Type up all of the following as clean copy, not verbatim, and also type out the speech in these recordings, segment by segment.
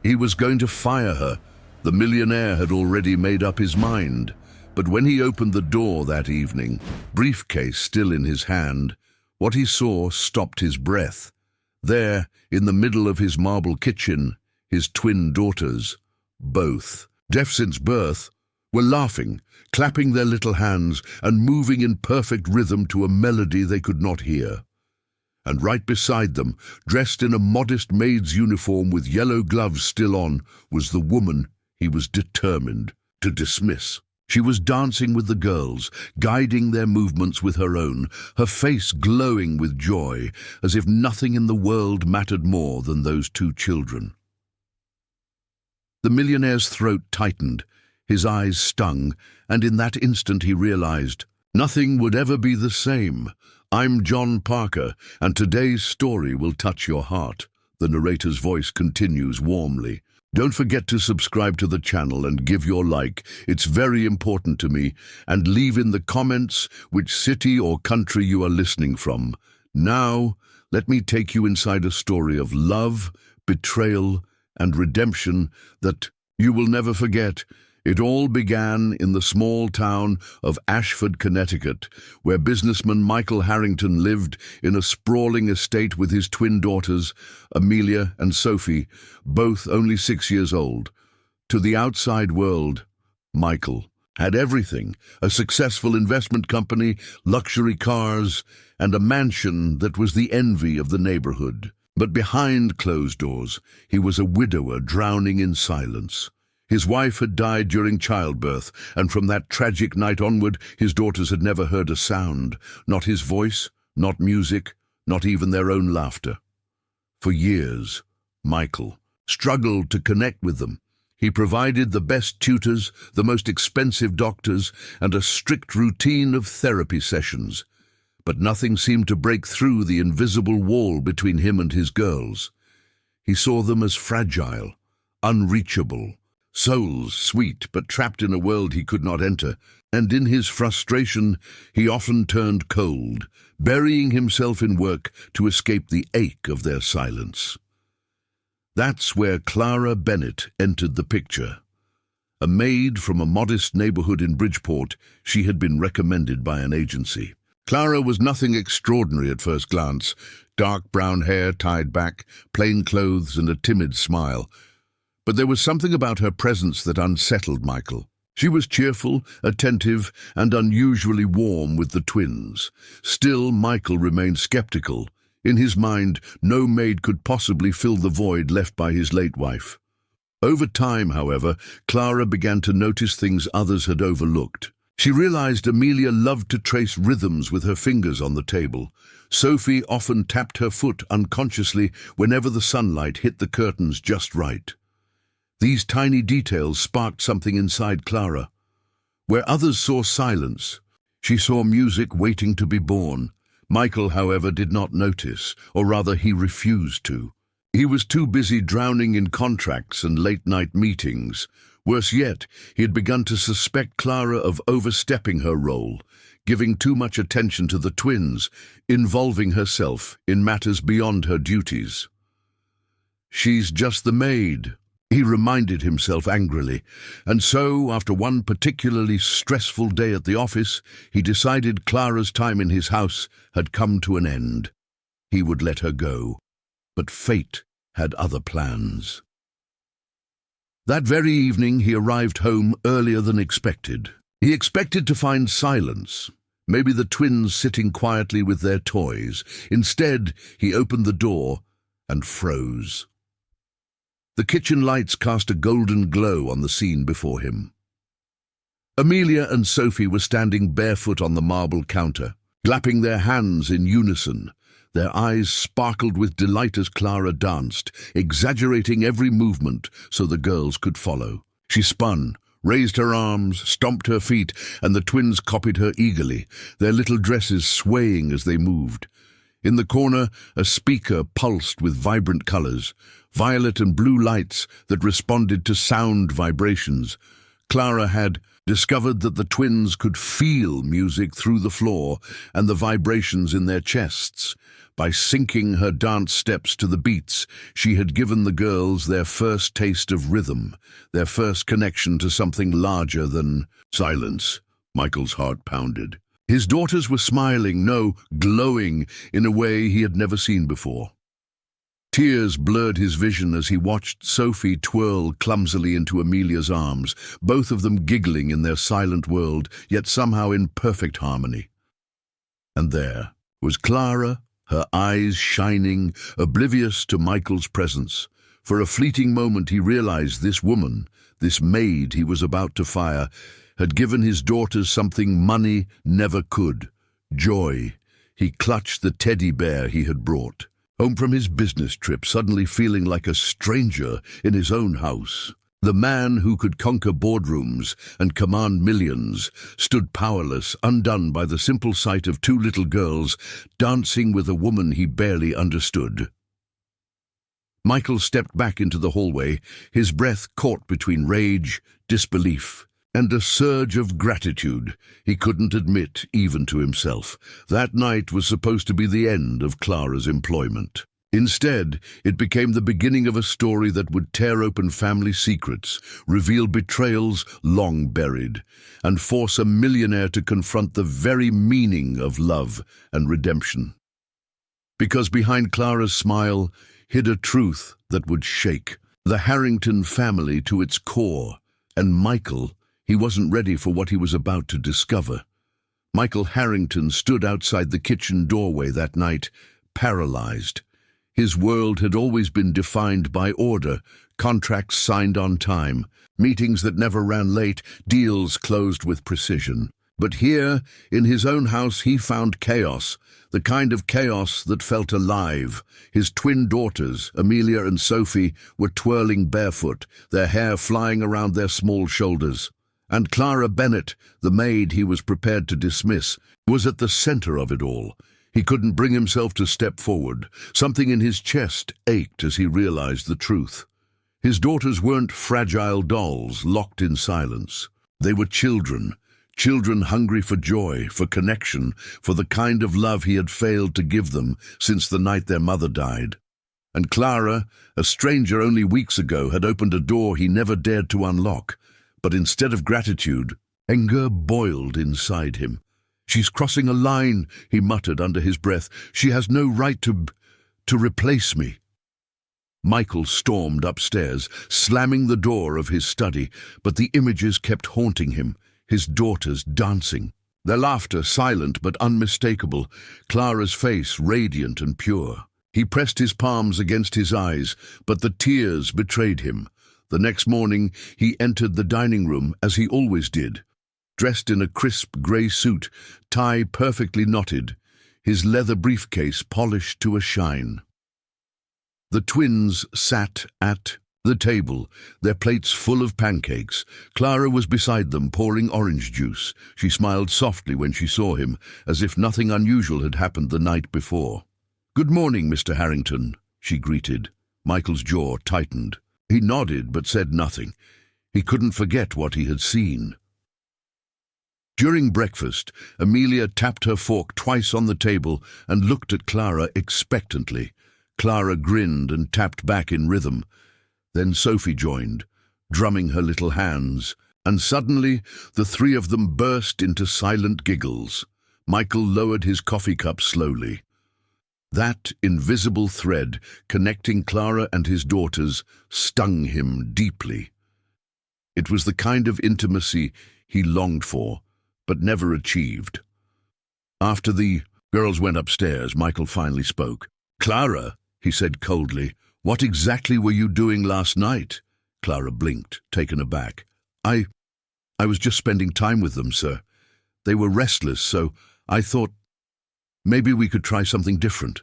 He was going to fire her. The millionaire had already made up his mind. But when he opened the door that evening, briefcase still in his hand, what he saw stopped his breath. There, in the middle of his marble kitchen, his twin daughters, both, deaf since birth, were laughing, clapping their little hands and moving in perfect rhythm to a melody they could not hear. And right beside them, dressed in a modest maid's uniform with yellow gloves still on, was the woman he was determined to dismiss. She was dancing with the girls, guiding their movements with her own, her face glowing with joy, as if nothing in the world mattered more than those two children. The millionaire's throat tightened, his eyes stung, and in that instant he realized, nothing would ever be the same. I'm John Parker, and today's story will touch your heart. The narrator's voice continues warmly. Don't forget to subscribe to the channel and give your like. It's very important to me. And leave in the comments which city or country you are listening from. Now, let me take you inside a story of love, betrayal, and redemption that you will never forget. It all began in the small town of Ashford, Connecticut, where businessman Michael Harrington lived in a sprawling estate with his twin daughters, Amelia and Sophie, both only 6 years old. To the outside world, Michael had everything: a successful investment company, luxury cars, and a mansion that was the envy of the neighborhood. But behind closed doors, he was a widower drowning in silence. His wife had died during childbirth, and from that tragic night onward, his daughters had never heard a sound, not his voice, not music, not even their own laughter. For years, Michael struggled to connect with them. He provided the best tutors, the most expensive doctors, and a strict routine of therapy sessions. But nothing seemed to break through the invisible wall between him and his girls. He saw them as fragile, unreachable, souls sweet but trapped in a world he could not enter, and in his frustration he often turned cold, burying himself in work to escape the ache of their silence. That's where Clara Bennett entered the picture. A maid from a modest neighborhood in Bridgeport, she had been recommended by an agency. Clara was nothing extraordinary at first glance: dark brown hair tied back, plain clothes, and a timid smile. But there was something about her presence that unsettled Michael. She was cheerful, attentive, and unusually warm with the twins. Still, Michael remained skeptical. In his mind, no maid could possibly fill the void left by his late wife. Over time, however, Clara began to notice things others had overlooked. She realized Amelia loved to trace rhythms with her fingers on the table. Sophie often tapped her foot unconsciously whenever the sunlight hit the curtains just right. These tiny details sparked something inside Clara. Where others saw silence, she saw music waiting to be born. Michael, however, did not notice, or rather he refused to. He was too busy drowning in contracts and late-night meetings. Worse yet, he had begun to suspect Clara of overstepping her role, giving too much attention to the twins, involving herself in matters beyond her duties. "She's just the maid," he reminded himself angrily, and so, after one particularly stressful day at the office, he decided Clara's time in his house had come to an end. He would let her go, but fate had other plans. That very evening he arrived home earlier than expected. He expected to find silence, maybe the twins sitting quietly with their toys. Instead, he opened the door and froze. The kitchen lights cast a golden glow on the scene before him. Amelia and Sophie were standing barefoot on the marble counter, clapping their hands in unison. Their eyes sparkled with delight as Clara danced, exaggerating every movement so the girls could follow. She spun, raised her arms, stomped her feet, and the twins copied her eagerly, their little dresses swaying as they moved. In the corner, a speaker pulsed with vibrant colors, violet and blue lights that responded to sound vibrations. Clara had discovered that the twins could feel music through the floor and the vibrations in their chests. By syncing her dance steps to the beats, she had given the girls their first taste of rhythm, their first connection to something larger than silence. Michael's heart pounded. His daughters were smiling, no, glowing, in a way he had never seen before. Tears blurred his vision as he watched Sophie twirl clumsily into Amelia's arms, both of them giggling in their silent world, yet somehow in perfect harmony. And there was Clara, her eyes shining, oblivious to Michael's presence. For a fleeting moment he realized this woman, this maid he was about to fire, had given his daughters something money never could: joy. He clutched the teddy bear he had brought home from his business trip, suddenly feeling like a stranger in his own house. The man who could conquer boardrooms and command millions stood powerless, undone by the simple sight of two little girls dancing with a woman he barely understood. Michael stepped back into the hallway, his breath caught between rage, disbelief, and a surge of gratitude he couldn't admit even to himself. That night was supposed to be the end of Clara's employment. Instead, it became the beginning of a story that would tear open family secrets, reveal betrayals long buried, and force a millionaire to confront the very meaning of love and redemption. Because behind Clara's smile hid a truth that would shake the Harrington family to its core, and Michael, he wasn't ready for what he was about to discover. Michael Harrington stood outside the kitchen doorway that night, paralyzed. His world had always been defined by order, contracts signed on time, meetings that never ran late, deals closed with precision. But here, in his own house, he found chaos, the kind of chaos that felt alive. His twin daughters, Amelia and Sophie, were twirling barefoot, their hair flying around their small shoulders. And Clara Bennett, the maid he was prepared to dismiss, was at the center of it all. He couldn't bring himself to step forward. Something in his chest ached as he realized the truth. His daughters weren't fragile dolls locked in silence. They were children, children hungry for joy, for connection, for the kind of love he had failed to give them since the night their mother died. And Clara, a stranger only weeks ago, had opened a door he never dared to unlock. But instead of gratitude, anger boiled inside him. "She's crossing a line," he muttered under his breath. "She has no right to replace me." Michael stormed upstairs, slamming the door of his study, but the images kept haunting him, his daughters dancing. Their laughter silent but unmistakable, Clara's face radiant and pure. He pressed his palms against his eyes, but the tears betrayed him. The next morning, he entered the dining room as he always did, dressed in a crisp grey suit, tie perfectly knotted, his leather briefcase polished to a shine. The twins sat at the table, their plates full of pancakes. Clara was beside them, pouring orange juice. She smiled softly when she saw him, as if nothing unusual had happened the night before. "Good morning, Mr. Harrington," she greeted. Michael's jaw tightened. He nodded but said nothing. He couldn't forget what he had seen. During breakfast, Amelia tapped her fork twice on the table and looked at Clara expectantly. Clara grinned and tapped back in rhythm. Then Sophie joined, drumming her little hands, and suddenly the three of them burst into silent giggles. Michael lowered his coffee cup slowly. That invisible thread connecting Clara and his daughters stung him deeply. It was the kind of intimacy he longed for, but never achieved. After the girls went upstairs, Michael finally spoke. "Clara," he said coldly, "what exactly were you doing last night?" Clara blinked, taken aback. I was just spending time with them, sir. They were restless, so I thought maybe we could try something different."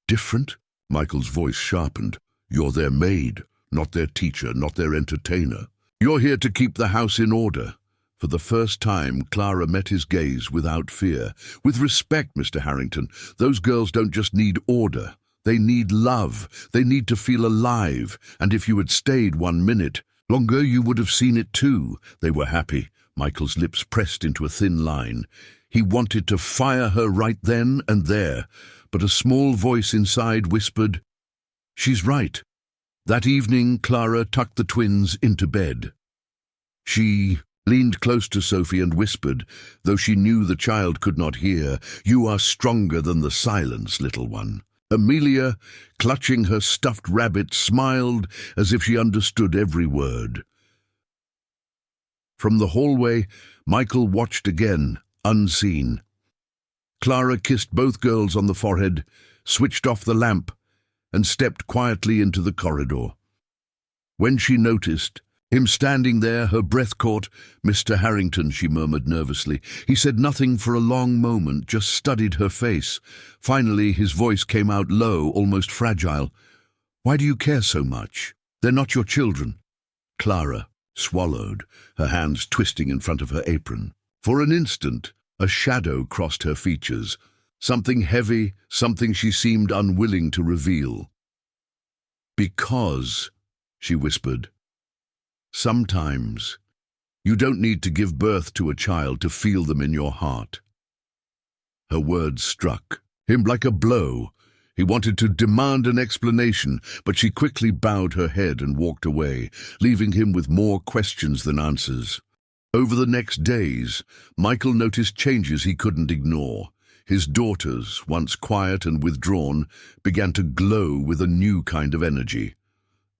"Different?" Michael's voice sharpened. "You're their maid, not their teacher, not their entertainer. You're here to keep the house in order." For the first time, Clara met his gaze without fear. "With respect, Mr. Harrington, those girls don't just need order. They need love. They need to feel alive. And if you had stayed 1 minute longer, you would have seen it too." They were happy. Michael's lips pressed into a thin line. He wanted to fire her right then and there, but a small voice inside whispered, "She's right." That evening, Clara tucked the twins into bed. She leaned close to Sophie and whispered, though she knew the child could not hear, "You are stronger than the silence, little one." Amelia, clutching her stuffed rabbit, smiled as if she understood every word. From the hallway, Michael watched again, unseen. Clara kissed both girls on the forehead, switched off the lamp, and stepped quietly into the corridor. When she noticed him standing there, her breath caught. "Mr. Harrington," she murmured nervously. He said nothing for a long moment, just studied her face. Finally, his voice came out low, almost fragile. "Why do you care so much? They're not your children." Clara swallowed, her hands twisting in front of her apron. For an instant, a shadow crossed her features. Something heavy, something she seemed unwilling to reveal. "Because," she whispered, "sometimes you don't need to give birth to a child to feel them in your heart." Her words struck him like a blow. He wanted to demand an explanation, but she quickly bowed her head and walked away, leaving him with more questions than answers. Over the next days, Michael noticed changes he couldn't ignore. His daughters, once quiet and withdrawn, began to glow with a new kind of energy.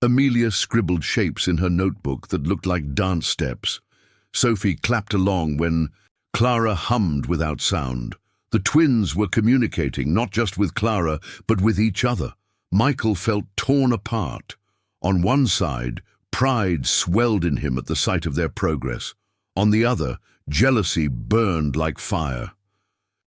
Amelia scribbled shapes in her notebook that looked like dance steps. Sophie clapped along when Clara hummed without sound. The twins were communicating, not just with Clara, but with each other. Michael felt torn apart. On one side, pride swelled in him at the sight of their progress. On the other, jealousy burned like fire.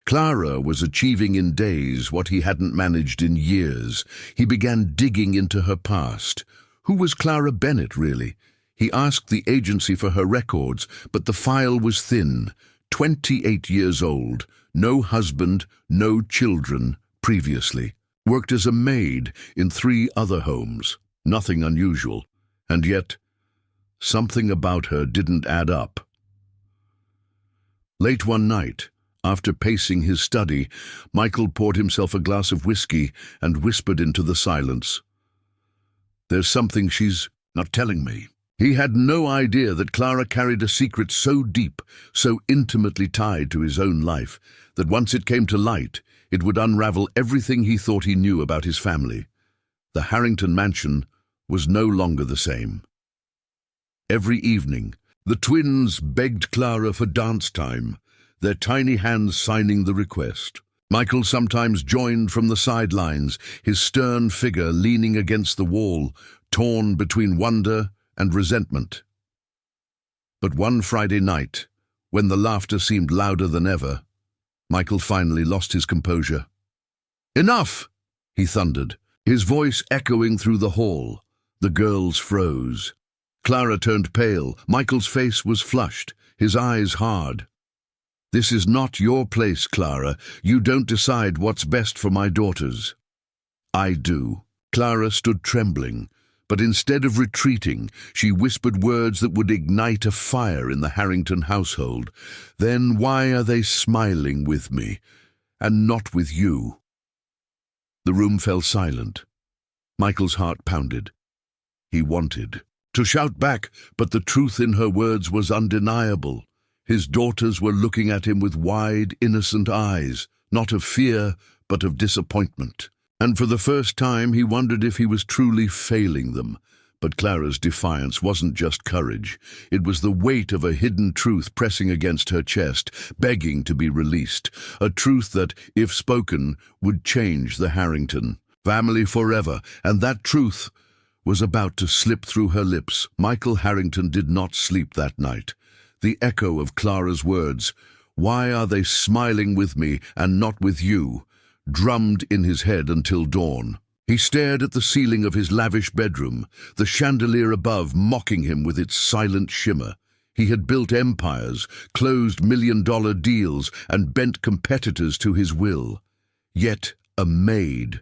Clara was achieving in days what he hadn't managed in years. He began digging into her past. Who was Clara Bennett, really? He asked the agency for her records, but the file was thin. 28 years old, no husband, no children previously. Worked as a maid in 3 other homes. Nothing unusual. And yet, something about her didn't add up. Late one night, after pacing his study, Michael poured himself a glass of whiskey and whispered into the silence, "There's something she's not telling me." He had no idea that Clara carried a secret so deep, so intimately tied to his own life, that once it came to light, it would unravel everything he thought he knew about his family. The Harrington mansion was no longer the same. Every evening, the twins begged Clara for dance time, their tiny hands signing the request. Michael sometimes joined from the sidelines, his stern figure leaning against the wall, torn between wonder and resentment. But one Friday night, when the laughter seemed louder than ever, Michael finally lost his composure. "Enough!" he thundered, his voice echoing through the hall. The girls froze. Clara turned pale. Michael's face was flushed, his eyes hard. "This is not your place, Clara. You don't decide what's best for my daughters." "I do." Clara stood trembling, but instead of retreating, she whispered words that would ignite a fire in the Harrington household. "Then why are they smiling with me, and not with you?" The room fell silent. Michael's heart pounded. He wanted to shout back, but the truth in her words was undeniable. His daughters were looking at him with wide, innocent eyes, not of fear, but of disappointment. And for the first time he wondered if he was truly failing them. But Clara's defiance wasn't just courage. It was the weight of a hidden truth pressing against her chest, begging to be released. A truth that, if spoken, would change the Harrington family forever. And that truth was about to slip through her lips. Michael Harrington did not sleep that night. The echo of Clara's words, "Why are they smiling with me and not with you?" drummed in his head until dawn. He stared at the ceiling of his lavish bedroom, the chandelier above mocking him with its silent shimmer. He had built empires, closed million-dollar deals, and bent competitors to his will. Yet a maid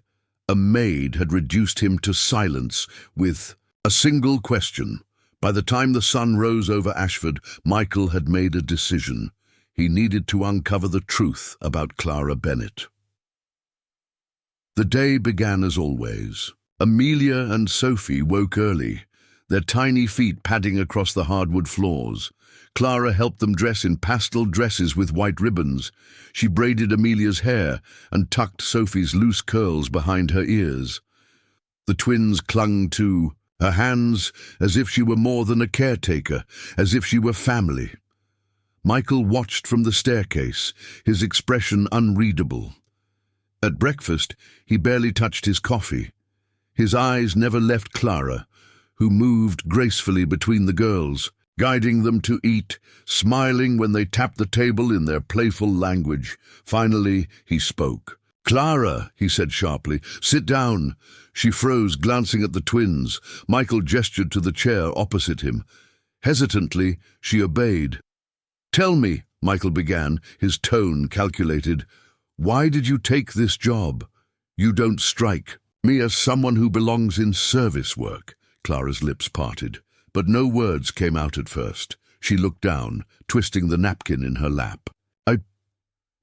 had reduced him to silence with a single question. By the time the sun rose over Ashford, Michael had made a decision. He needed to uncover the truth about Clara Bennett. The day began as always. Amelia and Sophie woke early, their tiny feet padding across the hardwood floors. Clara helped them dress in pastel dresses with white ribbons. She braided Amelia's hair and tucked Sophie's loose curls behind her ears. The twins clung to her hands as if she were more than a caretaker, as if she were family. Michael watched from the staircase, his expression unreadable. At breakfast, he barely touched his coffee. His eyes never left Clara, who moved gracefully between the girls, guiding them to eat, smiling when they tapped the table in their playful language. Finally, he spoke. "Clara," he said sharply, "sit down." She froze, glancing at the twins. Michael gestured to the chair opposite him. Hesitantly, she obeyed. "Tell me," Michael began, his tone calculated, "why did you take this job? You don't strike me as someone who belongs in service work." Clara's lips parted, but no words came out at first. She looked down, twisting the napkin in her lap. "I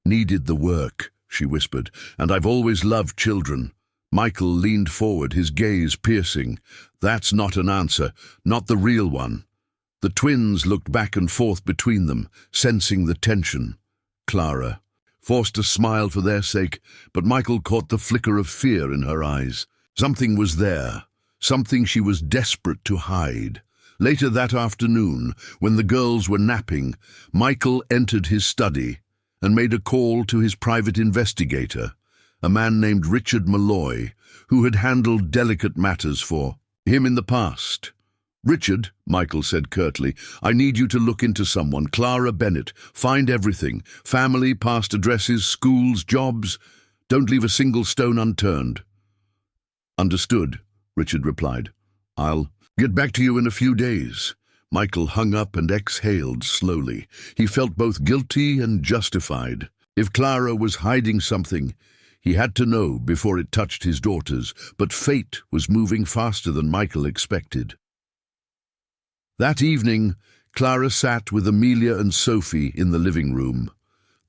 needed the work," she whispered, "and I've always loved children." Michael leaned forward, his gaze piercing. "That's not an answer, not the real one." The twins looked back and forth between them, sensing the tension. Clara forced a smile for their sake, but Michael caught the flicker of fear in her eyes. Something was there, something she was desperate to hide. Later that afternoon, when the girls were napping, Michael entered his study and made a call to his private investigator, a man named Richard Malloy, who had handled delicate matters for him in the past. "Richard," Michael said curtly, "I need you to look into someone, Clara Bennett. Find everything, family, past addresses, schools, jobs. Don't leave a single stone unturned." "Understood," Richard replied. "I'll get back to you in a few days." Michael hung up and exhaled slowly. He felt both guilty and justified. If Clara was hiding something, he had to know before it touched his daughters, but fate was moving faster than Michael expected. That evening, Clara sat with Amelia and Sophie in the living room.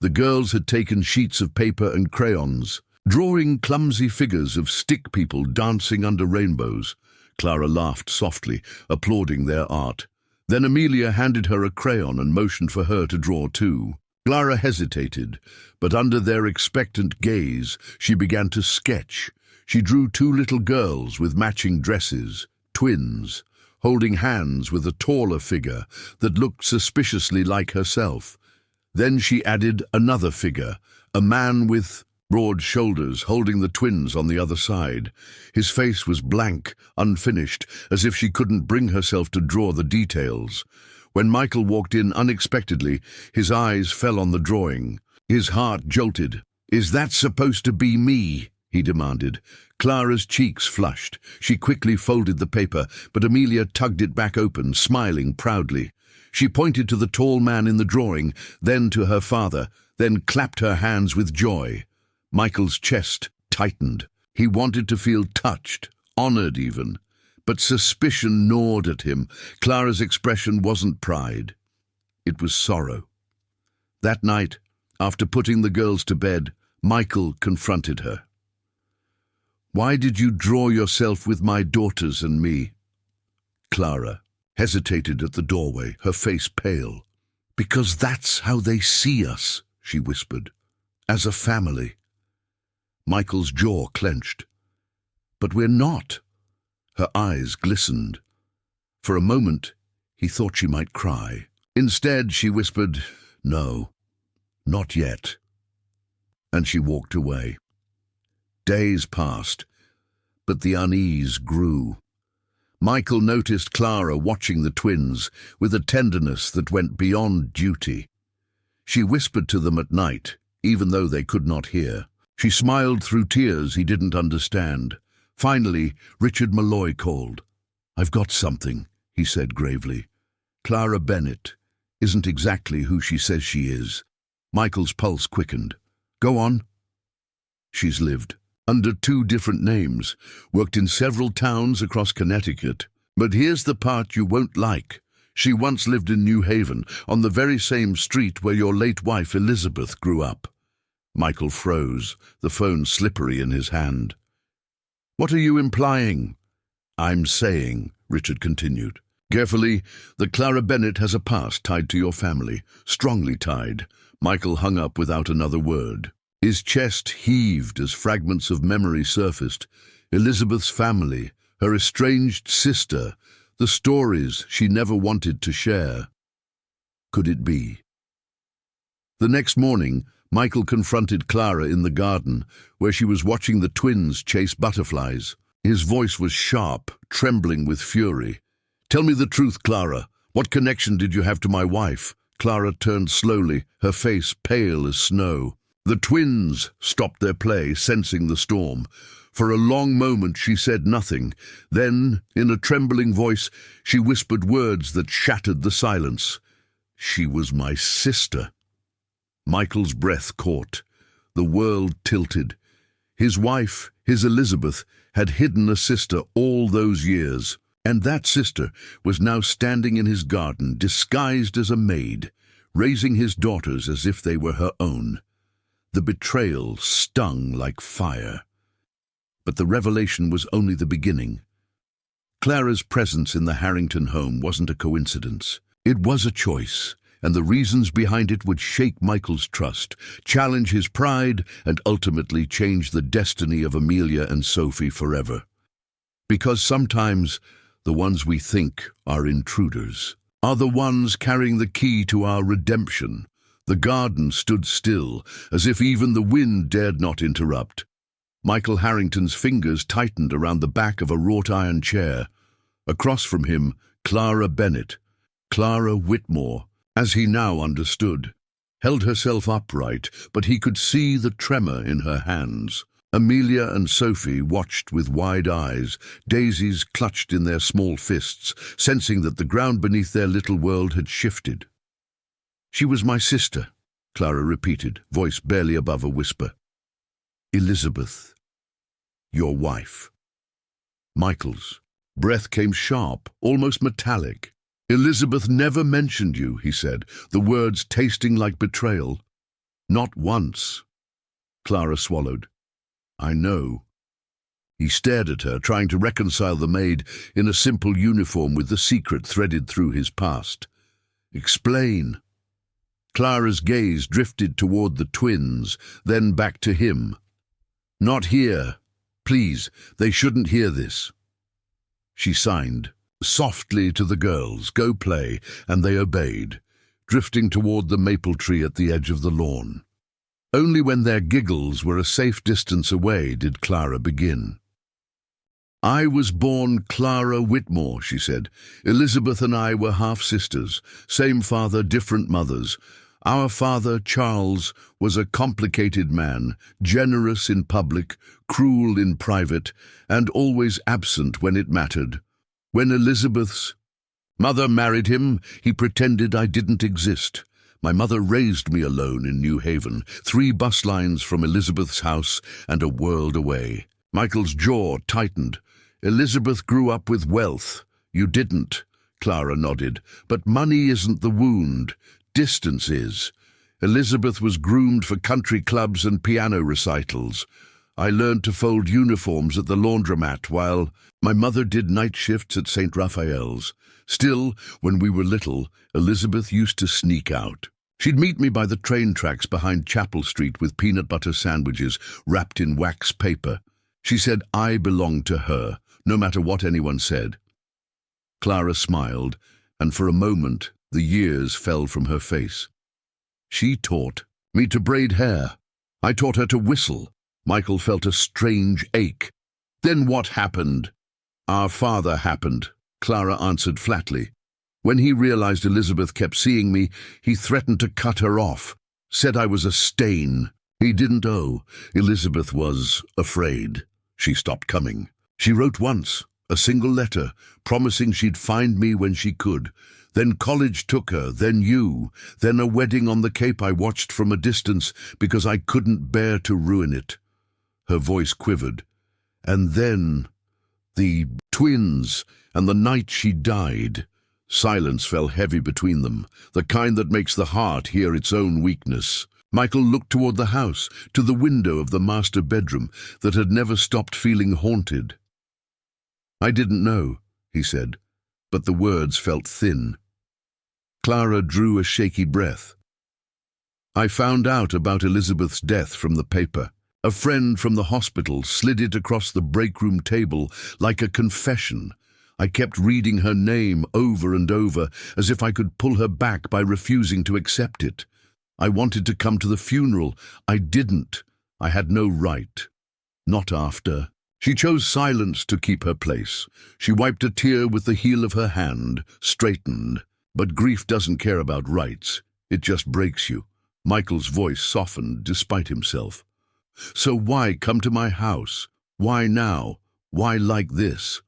The girls had taken sheets of paper and crayons, drawing clumsy figures of stick people dancing under rainbows. Clara laughed softly, applauding their art. Then Amelia handed her a crayon and motioned for her to draw too. Clara hesitated, but under their expectant gaze, she began to sketch. She drew two little girls with matching dresses, twins, holding hands with a taller figure that looked suspiciously like herself. Then she added another figure, a man with broad shoulders, holding the twins on the other side. His face was blank, unfinished, as if she couldn't bring herself to draw the details. When Michael walked in unexpectedly, his eyes fell on the drawing. His heart jolted. "Is that supposed to be me?" he demanded. Clara's cheeks flushed. She quickly folded the paper, but Amelia tugged it back open, smiling proudly. She pointed to the tall man in the drawing, then to her father, then clapped her hands with joy. Michael's chest tightened. He wanted to feel touched, honored even. But suspicion gnawed at him. Clara's expression wasn't pride. It was sorrow. That night, after putting the girls to bed, Michael confronted her. "Why did you draw yourself with my daughters and me?" Clara hesitated at the doorway, her face pale. "Because that's how they see us," she whispered, "as a family." Michael's jaw clenched. "But we're not." Her eyes glistened. For a moment, he thought she might cry. Instead, she whispered, "No, not yet." And she walked away. Days passed, but the unease grew. Michael noticed Clara watching the twins with a tenderness that went beyond duty. She whispered to them at night, even though they could not hear. She smiled through tears he didn't understand. Finally, Richard Malloy called. "I've got something," he said gravely. "Clara Bennett isn't exactly who she says she is." Michael's pulse quickened. "Go on." "She's lived under 2 different names, worked in several towns across Connecticut. But here's the part you won't like. She once lived in New Haven, on the very same street where your late wife Elizabeth grew up." Michael froze, the phone slippery in his hand. "What are you implying?" "I'm saying," Richard continued, carefully, "that Clara Bennett has a past tied to your family, strongly tied." Michael hung up without another word. His chest heaved as fragments of memory surfaced. Elizabeth's family, her estranged sister, the stories she never wanted to share. Could it be? The next morning, Michael confronted Clara in the garden, where she was watching the twins chase butterflies. His voice was sharp, trembling with fury. "Tell me the truth, Clara. What connection did you have to my wife?" Clara turned slowly, her face pale as snow. The twins stopped their play, sensing the storm. For a long moment she said nothing. Then, in a trembling voice, she whispered words that shattered the silence. "She was my sister." Michael's breath caught. The world tilted. His wife, his Elizabeth, had hidden a sister all those years, and that sister was now standing in his garden, disguised as a maid, raising his daughters as if they were her own. The betrayal stung like fire. But the revelation was only the beginning. Clara's presence in the Harrington home wasn't a coincidence. It was a choice, and the reasons behind it would shake Michael's trust, challenge his pride, and ultimately change the destiny of Amelia and Sophie forever. Because sometimes the ones we think are intruders are the ones carrying the key to our redemption. The garden stood still, as if even the wind dared not interrupt. Michael Harrington's fingers tightened around the back of a wrought-iron chair. Across from him, Clara Bennett, Clara Whitmore, as he now understood, held herself upright, but he could see the tremor in her hands. Amelia and Sophie watched with wide eyes, daisies clutched in their small fists, sensing that the ground beneath their little world had shifted. "She was my sister," Clara repeated, voice barely above a whisper. "Elizabeth, your wife." Michael's breath came sharp, almost metallic. "Elizabeth never mentioned you," he said, the words tasting like betrayal. "Not once." Clara swallowed. "I know." He stared at her, trying to reconcile the maid in a simple uniform with the secret threaded through his past. "Explain." Clara's gaze drifted toward the twins, then back to him. "Not here. Please, they shouldn't hear this." She signed softly to the girls, "Go play," and they obeyed, drifting toward the maple tree at the edge of the lawn. Only when their giggles were a safe distance away did Clara begin. "I was born Clara Whitmore," she said. "Elizabeth and I were half-sisters, same father, different mothers. Our father, Charles, was a complicated man, generous in public, cruel in private, and always absent when it mattered. When Elizabeth's mother married him, he pretended I didn't exist. My mother raised me alone in New Haven, 3 bus lines from Elizabeth's house and a world away." Michael's jaw tightened. "Elizabeth grew up with wealth. You didn't." Clara nodded. "But money isn't the wound. Distance is. Elizabeth was groomed for country clubs and piano recitals. I learned to fold uniforms at the laundromat while my mother did night shifts at St. Raphael's. Still, when we were little, Elizabeth used to sneak out. She'd meet me by the train tracks behind Chapel Street with peanut butter sandwiches wrapped in wax paper. She said I belonged to her, no matter what anyone said." Clara smiled, and for a moment the years fell from her face. "She taught me to braid hair. I taught her to whistle." Michael felt a strange ache. "Then what happened?" "Our father happened," Clara answered flatly. "When he realized Elizabeth kept seeing me, he threatened to cut her off, said I was a stain. He didn't owe. Elizabeth was afraid. She stopped coming. She wrote once, a single letter, promising she'd find me when she could. Then college took her, then you, then a wedding on the Cape I watched from a distance because I couldn't bear to ruin it." Her voice quivered. "And then the twins, and the night she died." Silence fell heavy between them, the kind that makes the heart hear its own weakness. Michael looked toward the house, to the window of the master bedroom that had never stopped feeling haunted. "I didn't know," he said, but the words felt thin. Clara drew a shaky breath. "I found out about Elizabeth's death from the paper. A friend from the hospital slid it across the break-room table like a confession. I kept reading her name over and over, as if I could pull her back by refusing to accept it. I wanted to come to the funeral. I didn't. I had no right. Not after." She chose silence to keep her place. She wiped a tear with the heel of her hand, straightened. "But grief doesn't care about rights. It just breaks you." Michael's voice softened despite himself. "So why come to my house? Why now? Why like this?"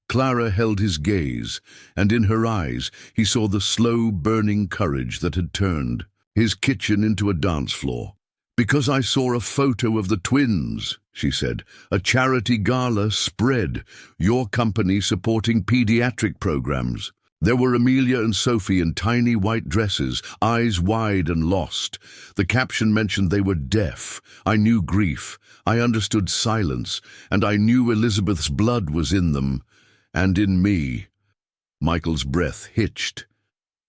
Clara held his gaze, and in her eyes he saw the slow burning courage that had turned his kitchen into a dance floor. "Because I saw a photo of the twins," she said. "A charity gala spread, your company supporting pediatric programs. There were Amelia and Sophie in tiny white dresses, eyes wide and lost. The caption mentioned they were deaf. I knew grief. I understood silence, and I knew Elizabeth's blood was in them, and in me." Michael's breath hitched.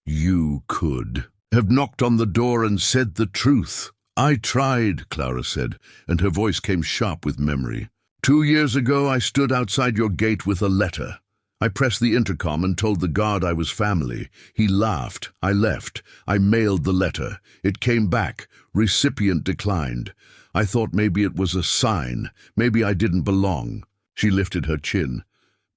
"You could have knocked on the door and said the truth." "I tried," Clara said, and her voice came sharp with memory. 2 years ago I stood outside your gate with a letter. I pressed the intercom and told the guard I was family. He laughed. I left. I mailed the letter. It came back. Recipient declined. I thought maybe it was a sign. Maybe I didn't belong." She lifted her chin.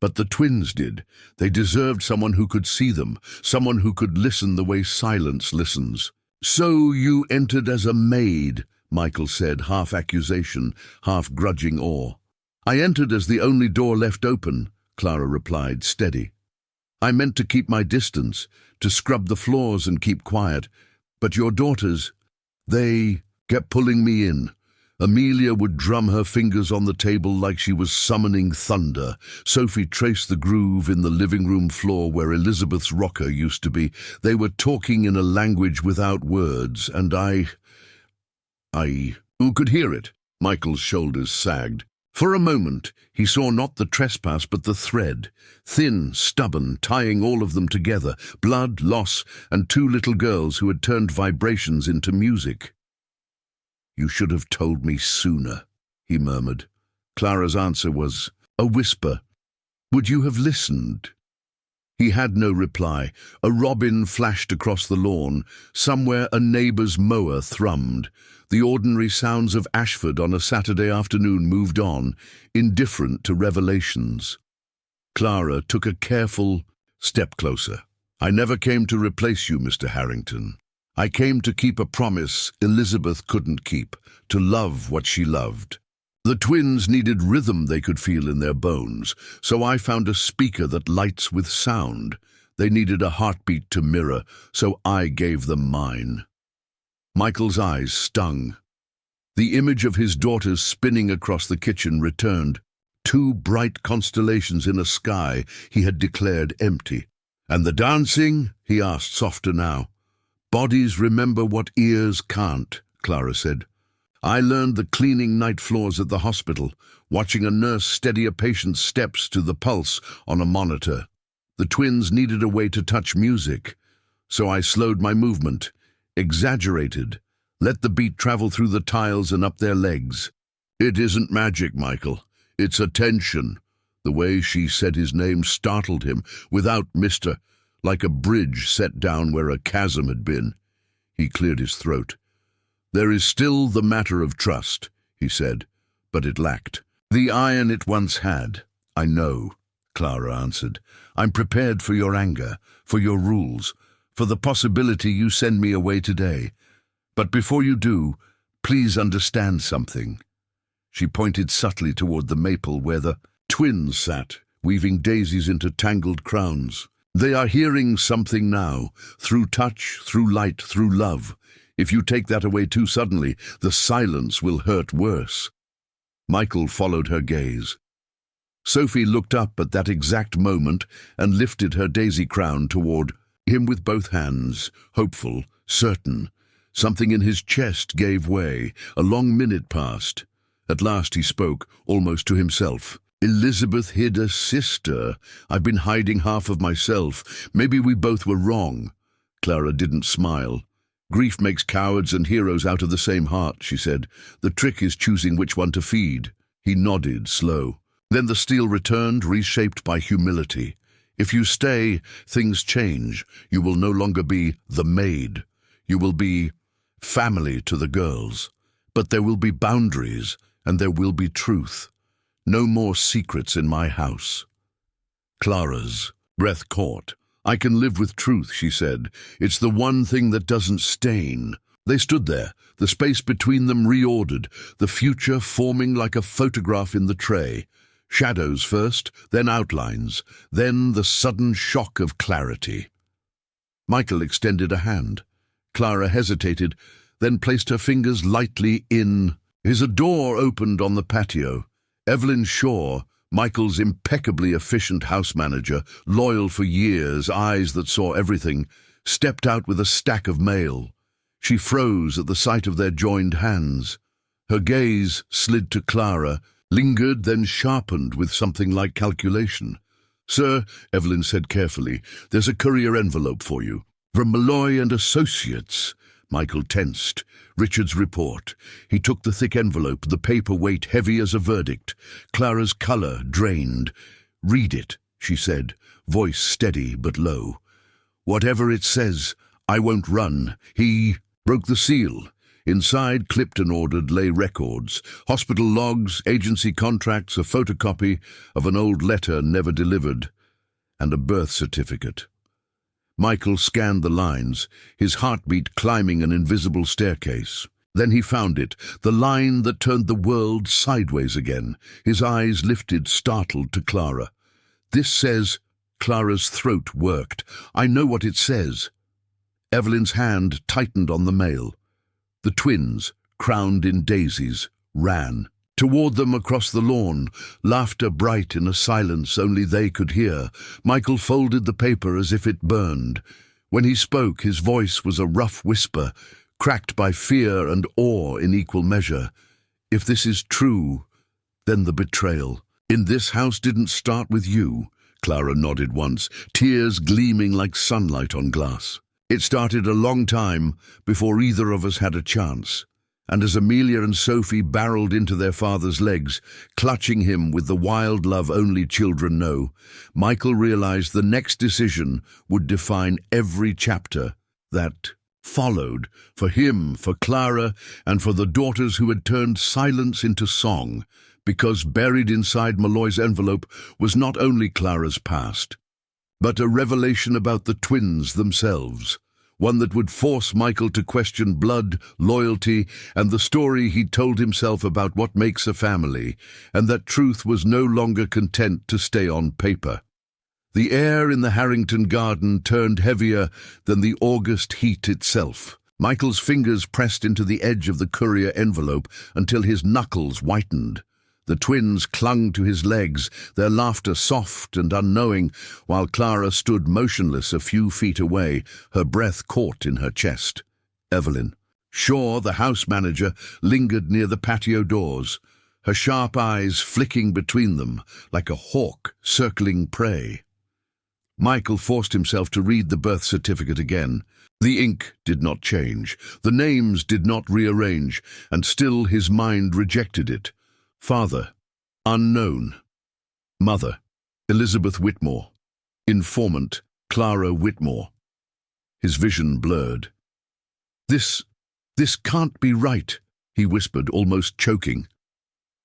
"But the twins did. They deserved someone who could see them, someone who could listen the way silence listens." "So you entered as a maid," Michael said, half accusation, half grudging awe. "I entered as the only door left open," Clara replied, steady. "I meant to keep my distance, to scrub the floors and keep quiet. But your daughters, they kept pulling me in. Amelia would drum her fingers on the table like she was summoning thunder. Sophie traced the groove in the living room floor where Elizabeth's rocker used to be. They were talking in a language without words, and I who could hear it?" Michael's shoulders sagged. For a moment, he saw not the trespass but the thread, thin, stubborn, tying all of them together, blood, loss, and 2 little girls who had turned vibrations into music. "You should have told me sooner," he murmured. Clara's answer was a whisper. "Would you have listened?" He had no reply. A robin flashed across the lawn. Somewhere a neighbour's mower thrummed. The ordinary sounds of Ashford on a Saturday afternoon moved on, indifferent to revelations. Clara took a careful step closer. "I never came to replace you, Mr. Harrington. I came to keep a promise Elizabeth couldn't keep, to love what she loved. The twins needed rhythm they could feel in their bones, so I found a speaker that lights with sound. They needed a heartbeat to mirror, so I gave them mine." Michael's eyes stung. The image of his daughters spinning across the kitchen returned. 2 bright constellations in a sky he had declared empty. "And the dancing?" he asked, softer now. "Bodies remember what ears can't," Clara said. "I learned the cleaning night floors at the hospital, watching a nurse steady a patient's steps to the pulse on a monitor. The twins needed a way to touch music, so I slowed my movement, exaggerated, let the beat travel through the tiles and up their legs. It isn't magic, Michael. It's attention." The way she said his name startled him, without Mr., like a bridge set down where a chasm had been. He cleared his throat. "There is still the matter of trust," he said, but it lacked the iron it once had. "I know," Clara answered. "I'm prepared for your anger, for your rules, for the possibility you send me away today. But before you do, please understand something." She pointed subtly toward the maple where the twins sat, weaving daisies into tangled crowns. "They are hearing something now, through touch, through light, through love. If you take that away too suddenly, the silence will hurt worse." Michael followed her gaze. Sophie looked up at that exact moment and lifted her daisy crown toward him with both hands, hopeful, certain. Something in his chest gave way. A long minute passed. At last he spoke, almost to himself. "Elizabeth hid a sister. I've been hiding half of myself. Maybe we both were wrong." Clara didn't smile. "Grief makes cowards and heroes out of the same heart," she said. "The trick is choosing which one to feed." He nodded, slow. Then the steel returned, reshaped by humility. "If you stay, things change. You will no longer be the maid. You will be family to the girls. But there will be boundaries, and there will be truth. No more secrets in my house." Clara's breath caught. "I can live with truth," she said. "It's the one thing that doesn't stain." They stood there, the space between them reordered, the future forming like a photograph in the tray. Shadows first, then outlines, then the sudden shock of clarity. Michael extended a hand. Clara hesitated, then placed her fingers lightly in. A door opened on the patio. Evelyn Shaw, Michael's impeccably efficient house manager, loyal for years, eyes that saw everything, stepped out with a stack of mail. She froze at the sight of their joined hands. Her gaze slid to Clara, lingered, then sharpened with something like calculation. "Sir," Evelyn said carefully, "there's a courier envelope for you. From Malloy and Associates." Michael tensed. Richard's report. He took the thick envelope, the paper weight heavy as a verdict. Clara's color drained. "Read it," she said, voice steady but low. "Whatever it says, I won't run." He broke the seal. Inside, clipped and ordered, lay records, hospital logs, agency contracts, a photocopy of an old letter never delivered, and a birth certificate. Michael scanned the lines, his heartbeat climbing an invisible staircase. Then he found it, the line that turned the world sideways again. His eyes lifted, startled, to Clara. "This says..." Clara's throat worked. "I know what it says." Evelyn's hand tightened on the mail. The twins, crowned in daisies, ran. Toward them across the lawn, laughter bright in a silence only they could hear. Michael folded the paper as if it burned. When he spoke, his voice was a rough whisper, cracked by fear and awe in equal measure. "If this is true, then the betrayal. In this house didn't start with you." Clara nodded once, tears gleaming like sunlight on glass. "It started a long time before either of us had a chance. And as Amelia and Sophie barreled into their father's legs, clutching him with the wild love only children know, Michael realized the next decision would define every chapter that followed, for him, for Clara, and for the daughters who had turned silence into song, because buried inside Malloy's envelope was not only Clara's past, but a revelation about the twins themselves. One that would force Michael to question blood, loyalty, and the story he told himself about what makes a family, and that truth was no longer content to stay on paper. The air in the Harrington garden turned heavier than the August heat itself. Michael's fingers pressed into the edge of the courier envelope until his knuckles whitened. The twins clung to his legs, their laughter soft and unknowing, while Clara stood motionless a few feet away, her breath caught in her chest. Evelyn. Shaw, the house manager, lingered near the patio doors, her sharp eyes flicking between them like a hawk circling prey. Michael forced himself to read the birth certificate again. The ink did not change, the names did not rearrange, and still his mind rejected it. Father, unknown. Mother, Elizabeth Whitmore. Informant, Clara Whitmore. His vision blurred. This can't be right," he whispered, almost choking.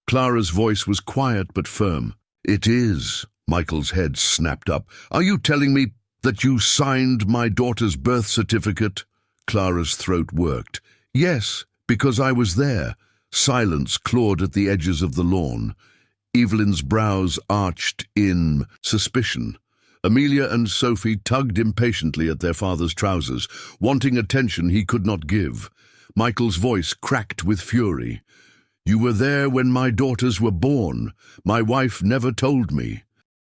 Clara's voice was quiet but firm. "It is." Michael's head snapped up. "Are you telling me that you signed my daughter's birth certificate?" Clara's throat worked. "Yes, because I was there." Silence clawed at the edges of the lawn. Evelyn's brows arched in suspicion. Amelia and Sophie tugged impatiently at their father's trousers, wanting attention he could not give. Michael's voice cracked with fury. "You were there when my daughters were born. My wife never told me."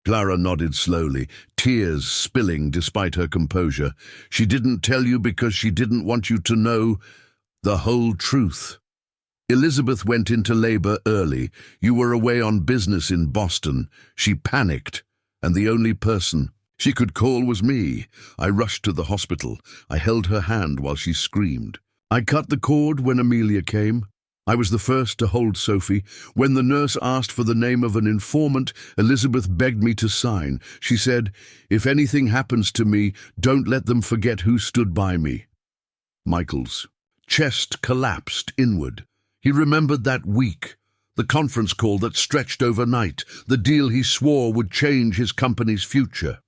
Clara nodded slowly, tears spilling despite her composure. "She didn't tell you because she didn't want you to know. The whole truth. Elizabeth went into labor early. You were away on business in Boston. She panicked, and the only person she could call was me. I rushed to the hospital. I held her hand while she screamed. I cut the cord when Amelia came. I was the first to hold Sophie. When the nurse asked for the name of an informant, Elizabeth begged me to sign. She said, "If anything happens to me, don't let them forget who stood by me." Michael's chest collapsed inward. He remembered that week, the conference call that stretched overnight, the deal he swore would change his company's future.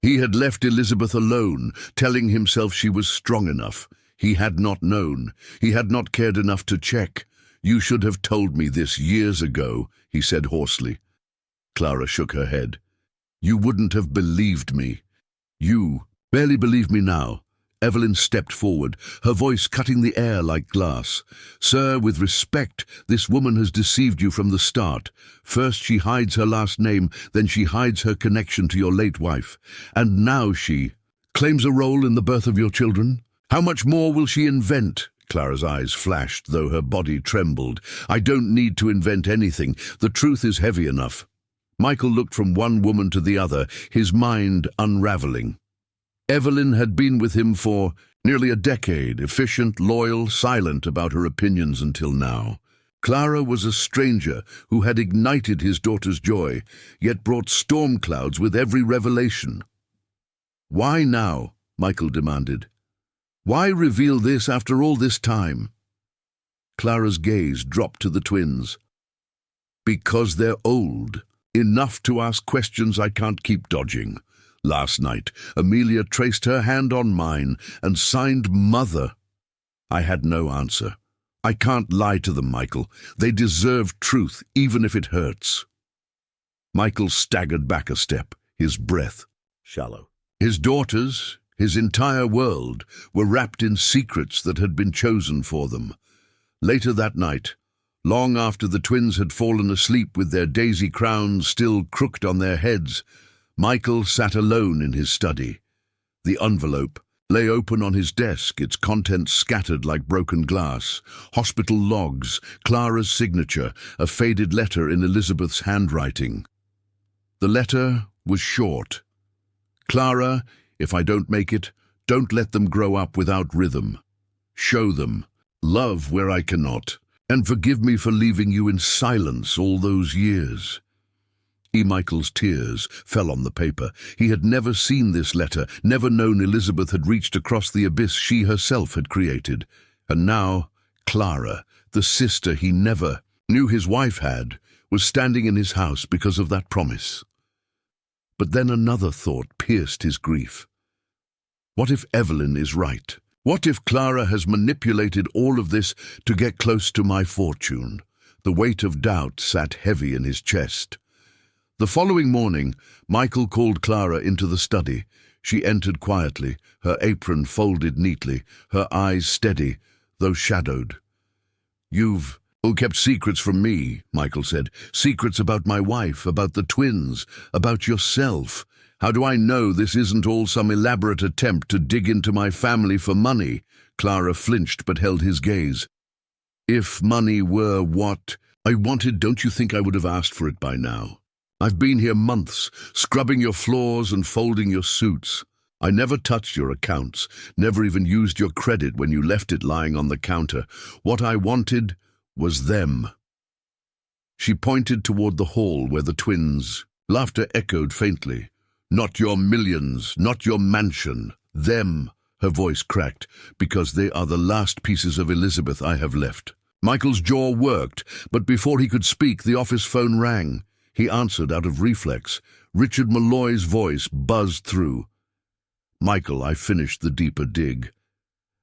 He had left Elizabeth alone, telling himself she was strong enough. He had not known. He had not cared enough to check. "You should have told me this years ago," he said hoarsely. Clara shook her head. "You wouldn't have believed me." "You barely believe me now." Evelyn stepped forward, her voice cutting the air like glass. "Sir, with respect, this woman has deceived you from the start. First she hides her last name, then she hides her connection to your late wife. And now she claims a role in the birth of your children. How much more will she invent?" Clara's eyes flashed, though her body trembled. "I don't need to invent anything. The truth is heavy enough." Michael looked from one woman to the other, his mind unraveling. Evelyn had been with him for nearly a decade, efficient, loyal, silent about her opinions until now. Clara was a stranger who had ignited his daughter's joy, yet brought storm clouds with every revelation. "Why now?" Michael demanded. "Why reveal this after all this time?" Clara's gaze dropped to the twins. "Because they're old, enough to ask questions I can't keep dodging. Last night, Amelia traced her hand on mine and signed Mother. I had no answer. I can't lie to them, Michael. They deserve truth, even if it hurts." Michael staggered back a step, his breath shallow. His daughters, his entire world, were wrapped in secrets that had been chosen for them. Later that night, long after the twins had fallen asleep with their daisy crowns still crooked on their heads, Michael sat alone in his study. The envelope lay open on his desk, its contents scattered like broken glass. Hospital logs, Clara's signature, a faded letter in Elizabeth's handwriting. The letter was short. "Clara, if I don't make it, don't let them grow up without rhythm. Show them love where I cannot, and forgive me for leaving you in silence all those years." Michael's tears fell on the paper. He had never seen this letter, never known Elizabeth had reached across the abyss she herself had created. And now, Clara, the sister he never knew his wife had, was standing in his house because of that promise. But then another thought pierced his grief. What if Evelyn is right? What if Clara has manipulated all of this to get close to my fortune? The weight of doubt sat heavy in his chest. The following morning, Michael called Clara into the study. She entered quietly, her apron folded neatly, her eyes steady, though shadowed. "You've kept secrets from me," Michael said. "Secrets about my wife, about the twins, about yourself. How do I know this isn't all some elaborate attempt to dig into my family for money?" Clara flinched but held his gaze. "If money were what I wanted, don't you think I would have asked for it by now? I've been here months, scrubbing your floors and folding your suits. I never touched your accounts, never even used your credit when you left it lying on the counter. What I wanted was them." She pointed toward the hall where the twins' laughter echoed faintly. "Not your millions, not your mansion. Them," her voice cracked, "because they are the last pieces of Elizabeth I have left." Michael's jaw worked, but before he could speak, the office phone rang. He answered out of reflex. Richard Malloy's voice buzzed through. "Michael, I finished the deeper dig.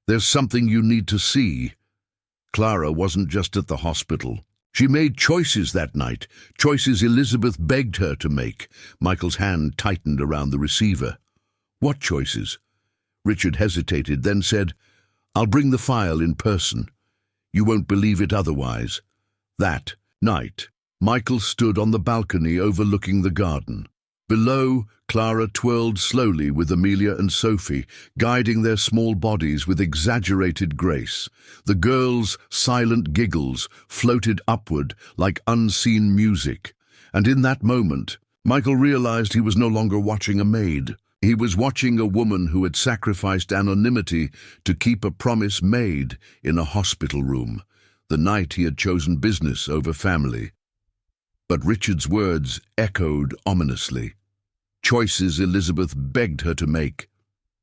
There's something you need to see." Clara wasn't just at the hospital. She made choices that night, choices Elizabeth begged her to make. Michael's hand tightened around the receiver. "What choices?" Richard hesitated, then said, "I'll bring the file in person. You won't believe it otherwise." That night, Michael stood on the balcony overlooking the garden. Below, Clara twirled slowly with Amelia and Sophie, guiding their small bodies with exaggerated grace. The girls' silent giggles floated upward like unseen music. And in that moment, Michael realized he was no longer watching a maid. He was watching a woman who had sacrificed anonymity to keep a promise made in a hospital room, the night he had chosen business over family. But Richard's words echoed ominously. Choices Elizabeth begged her to make.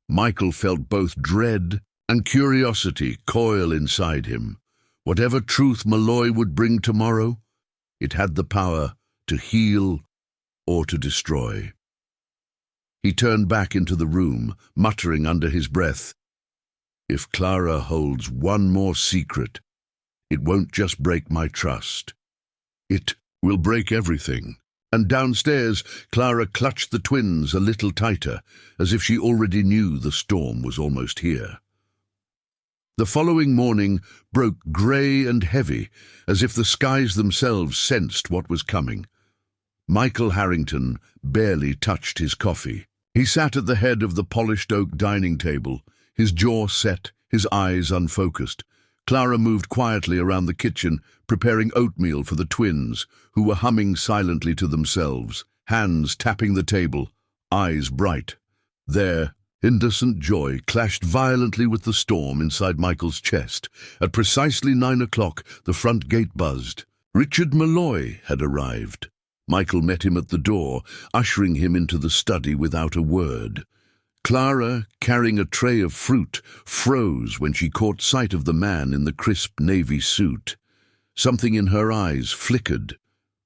Michael felt both dread and curiosity coil inside him. Whatever truth Malloy would bring tomorrow, it had the power to heal or to destroy. He turned back into the room, muttering under his breath, "If Clara holds one more secret, it won't just break my trust. It will break everything." And downstairs, Clara clutched the twins a little tighter, as if she already knew the storm was almost here. The following morning broke grey and heavy, as if the skies themselves sensed what was coming. Michael Harrington barely touched his coffee. He sat at the head of the polished oak dining table, his jaw set, his eyes unfocused. Clara moved quietly around the kitchen, preparing oatmeal for the twins, who were humming silently to themselves, hands tapping the table, eyes bright. Their indecent joy clashed violently with the storm inside Michael's chest. At precisely 9 o'clock, the front gate buzzed. Richard Malloy had arrived. Michael met him at the door, ushering him into the study without a word. Clara, carrying a tray of fruit, froze when she caught sight of the man in the crisp navy suit. Something in her eyes flickered.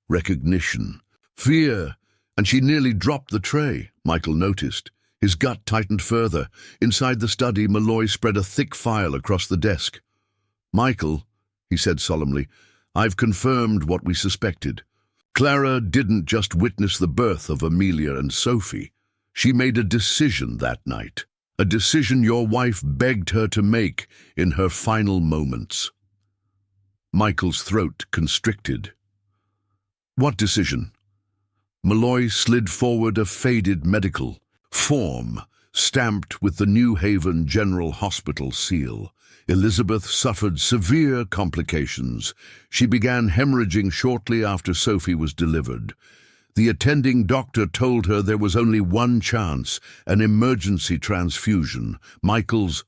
Recognition. Fear. And she nearly dropped the tray, Michael noticed. His gut tightened further. Inside the study, Malloy spread a thick file across the desk. "Michael," he said solemnly, "I've confirmed what we suspected. Clara didn't just witness the birth of Amelia and Sophie. She made a decision that night, a decision your wife begged her to make in her final moments." Michael's throat constricted. "What decision?" Malloy slid forward a faded medical form, stamped with the New Haven General Hospital seal. Elizabeth suffered severe complications. She began hemorrhaging shortly after Sophie was delivered. The attending doctor told her there was only one chance, an emergency transfusion. Michael's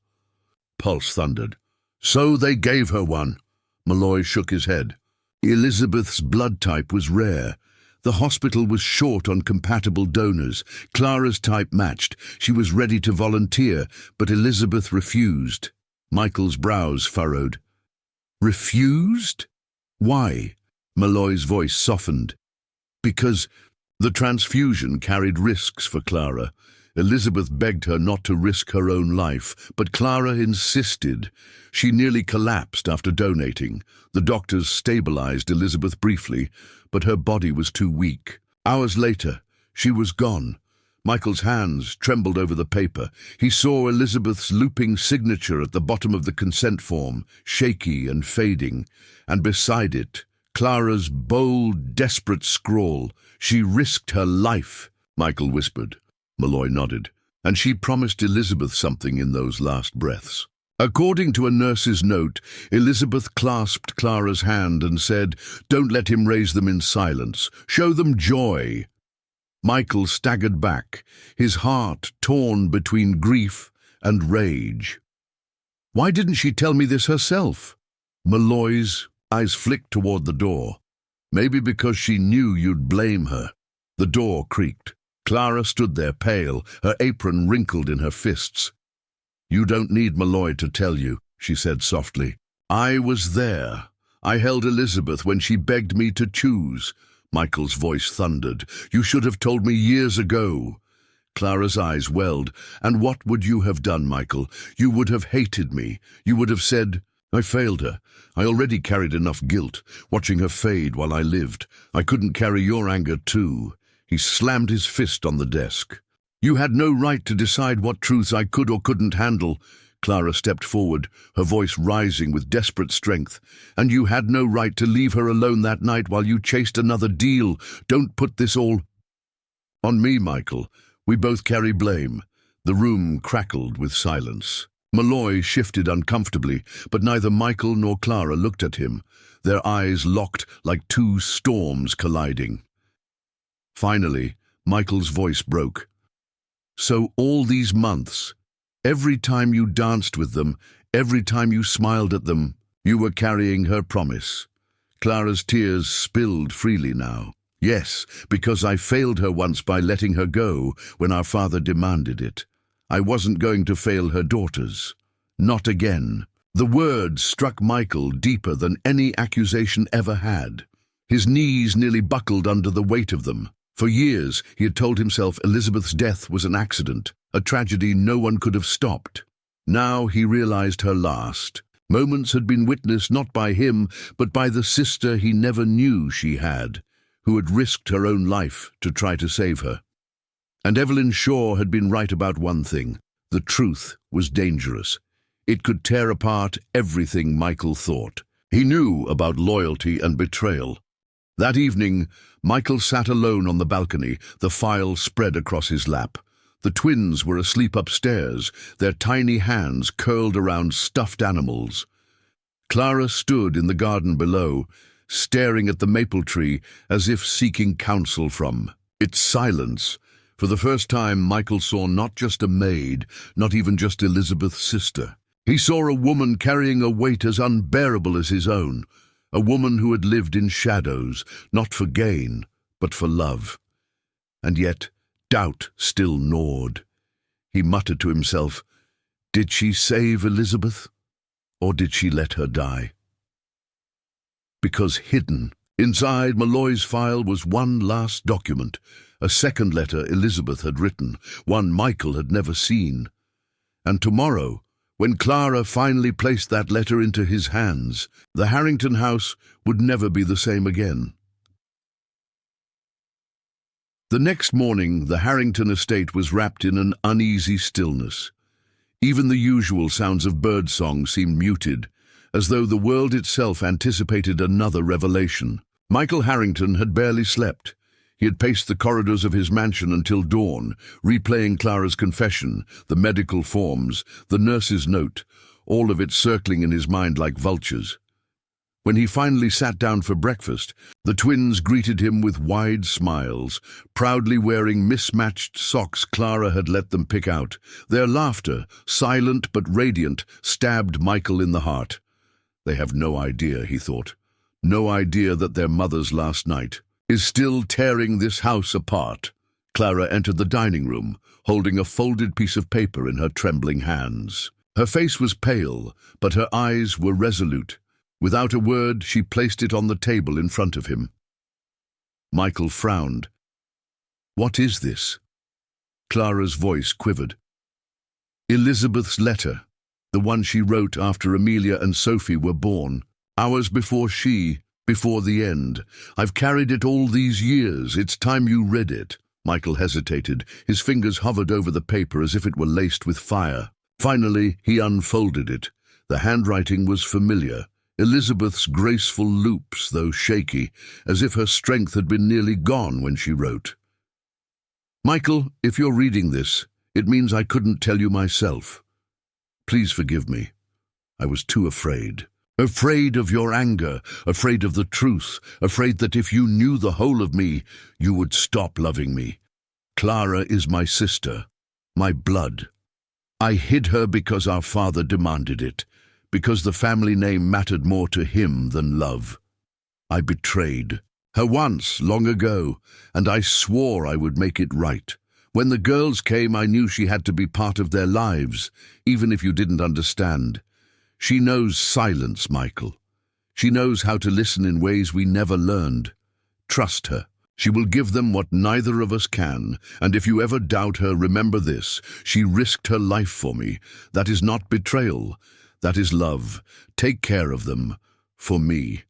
pulse thundered. "So they gave her one." Malloy shook his head. Elizabeth's blood type was rare. The hospital was short on compatible donors. Clara's type matched. She was ready to volunteer, but Elizabeth refused. Michael's brows furrowed. "Refused? Why?" Malloy's voice softened. "Because the transfusion carried risks for Clara. Elizabeth begged her not to risk her own life, but Clara insisted. She nearly collapsed after donating. The doctors stabilized Elizabeth briefly, but her body was too weak. Hours later, she was gone. Michael's hands trembled over the paper. He saw Elizabeth's looping signature at the bottom of the consent form, shaky and fading, and beside it, Clara's bold, desperate scrawl. "She risked her life," Michael whispered. Malloy nodded. "And she promised Elizabeth something in those last breaths." According to a nurse's note, Elizabeth clasped Clara's hand and said, "Don't let him raise them in silence. Show them joy." Michael staggered back, his heart torn between grief and rage. "Why didn't she tell me this herself?" Malloy's eyes flicked toward the door. "Maybe because she knew you'd blame her." The door creaked. Clara stood there pale, her apron wrinkled in her fists. "You don't need Malloy to tell you," she said softly. "I was there. I held Elizabeth when she begged me to choose." Michael's voice thundered. "You should have told me years ago." Clara's eyes welled. "And what would you have done, Michael? You would have hated me. You would have said, 'I failed her. I already carried enough guilt, watching her fade while I lived. I couldn't carry your anger too.'" He slammed his fist on the desk. "You had no right to decide what truths I could or couldn't handle." Clara stepped forward, her voice rising with desperate strength. "And you had no right to leave her alone that night while you chased another deal. Don't put this all..." On me, Michael. We both carry blame. The room crackled with silence. Malloy shifted uncomfortably, but neither Michael nor Clara looked at him, their eyes locked like two storms colliding. Finally, Michael's voice broke. So all these months, every time you danced with them, every time you smiled at them, you were carrying her promise. Clara's tears spilled freely now. Yes, because I failed her once by letting her go when our father demanded it. I wasn't going to fail her daughters. Not again. The words struck Michael deeper than any accusation ever had. His knees nearly buckled under the weight of them. For years, he had told himself Elizabeth's death was an accident, a tragedy no one could have stopped. Now he realized her last. Moments had been witnessed not by him, but by the sister he never knew she had, who had risked her own life to try to save her. And Evelyn Shaw had been right about one thing. The truth was dangerous. It could tear apart everything Michael thought. He knew about loyalty and betrayal. That evening, Michael sat alone on the balcony, the file spread across his lap. The twins were asleep upstairs, their tiny hands curled around stuffed animals. Clara stood in the garden below, staring at the maple tree as if seeking counsel from its silence. For the first time, Michael saw not just a maid, not even just Elizabeth's sister. He saw a woman carrying a weight as unbearable as his own, a woman who had lived in shadows, not for gain, but for love. And yet, doubt still gnawed. He muttered to himself, did she save Elizabeth, or did she let her die? Because hidden inside Malloy's file was one last document, a second letter Elizabeth had written, one Michael had never seen. And tomorrow, when Clara finally placed that letter into his hands, the Harrington house would never be the same again. The next morning, the Harrington estate was wrapped in an uneasy stillness. Even the usual sounds of birdsong seemed muted, as though the world itself anticipated another revelation. Michael Harrington had barely slept. He had paced the corridors of his mansion until dawn, replaying Clara's confession, the medical forms, the nurse's note, all of it circling in his mind like vultures. When he finally sat down for breakfast, the twins greeted him with wide smiles, proudly wearing mismatched socks Clara had let them pick out. Their laughter, silent but radiant, stabbed Michael in the heart. They have no idea, he thought. No idea that their mother's last night is still tearing this house apart. Clara entered the dining room, holding a folded piece of paper in her trembling hands. Her face was pale, but her eyes were resolute. Without a word, she placed it on the table in front of him. Michael frowned. What is this? Clara's voice quivered. Elizabeth's letter, the one she wrote after Amelia and Sophie were born, hours before the end. I've carried it all these years. It's time you read it. Michael hesitated. His fingers hovered over the paper as if it were laced with fire. Finally, he unfolded it. The handwriting was familiar. Elizabeth's graceful loops, though shaky, as if her strength had been nearly gone when she wrote. Michael, if you're reading this, it means I couldn't tell you myself. Please forgive me. I was too afraid. Afraid of your anger, afraid of the truth, afraid that if you knew the whole of me, you would stop loving me. Clara is my sister, my blood. I hid her because our father demanded it, because the family name mattered more to him than love. I betrayed her once, long ago, and I swore I would make it right. When the girls came, I knew she had to be part of their lives, even if you didn't understand. She knows silence, Michael. She knows how to listen in ways we never learned. Trust her. She will give them what neither of us can, and if you ever doubt her, remember this. She risked her life for me. That is not betrayal. That is love. Take care of them. For me.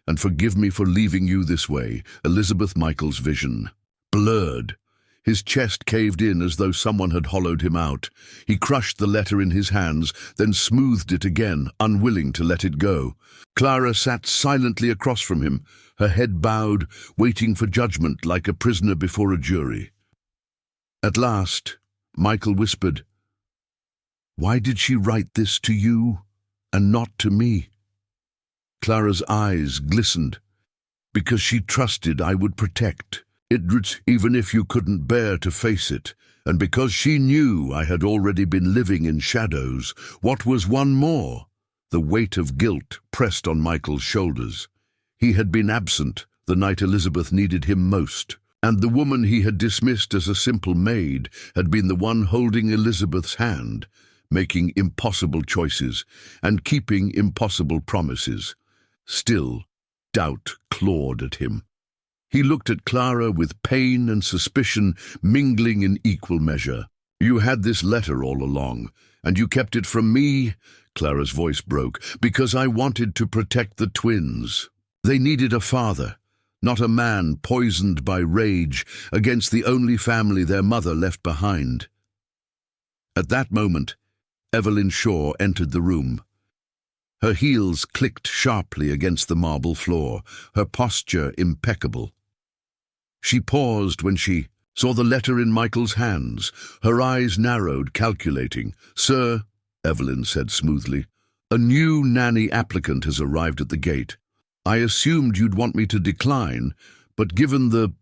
And forgive me for leaving you this way. Elizabeth. Michael's vision blurred. His chest caved in as though someone had hollowed him out. He crushed the letter in his hands, then smoothed it again, unwilling to let it go. Clara sat silently across from him, her head bowed, waiting for judgment like a prisoner before a jury. At last, Michael whispered, "Why did she write this to you and not to me?" Clara's eyes glistened. "Because she trusted I would protect it, even if you couldn't bear to face it, and because she knew I had already been living in shadows. What was one more?" The weight of guilt pressed on Michael's shoulders. He had been absent the night Elizabeth needed him most, and the woman he had dismissed as a simple maid had been the one holding Elizabeth's hand, making impossible choices and keeping impossible promises. Still, doubt clawed at him. He looked at Clara with pain and suspicion mingling in equal measure. "You had this letter all along, and you kept it from me," Clara's voice broke, "because I wanted to protect the twins. They needed a father, not a man poisoned by rage against the only family their mother left behind." At that moment, Evelyn Shaw entered the room. Her heels clicked sharply against the marble floor, her posture impeccable. She paused when she saw the letter in Michael's hands. Her eyes narrowed, calculating. "Sir," Evelyn said smoothly, "a new nanny applicant has arrived at the gate. I assumed you'd want me to decline, but given the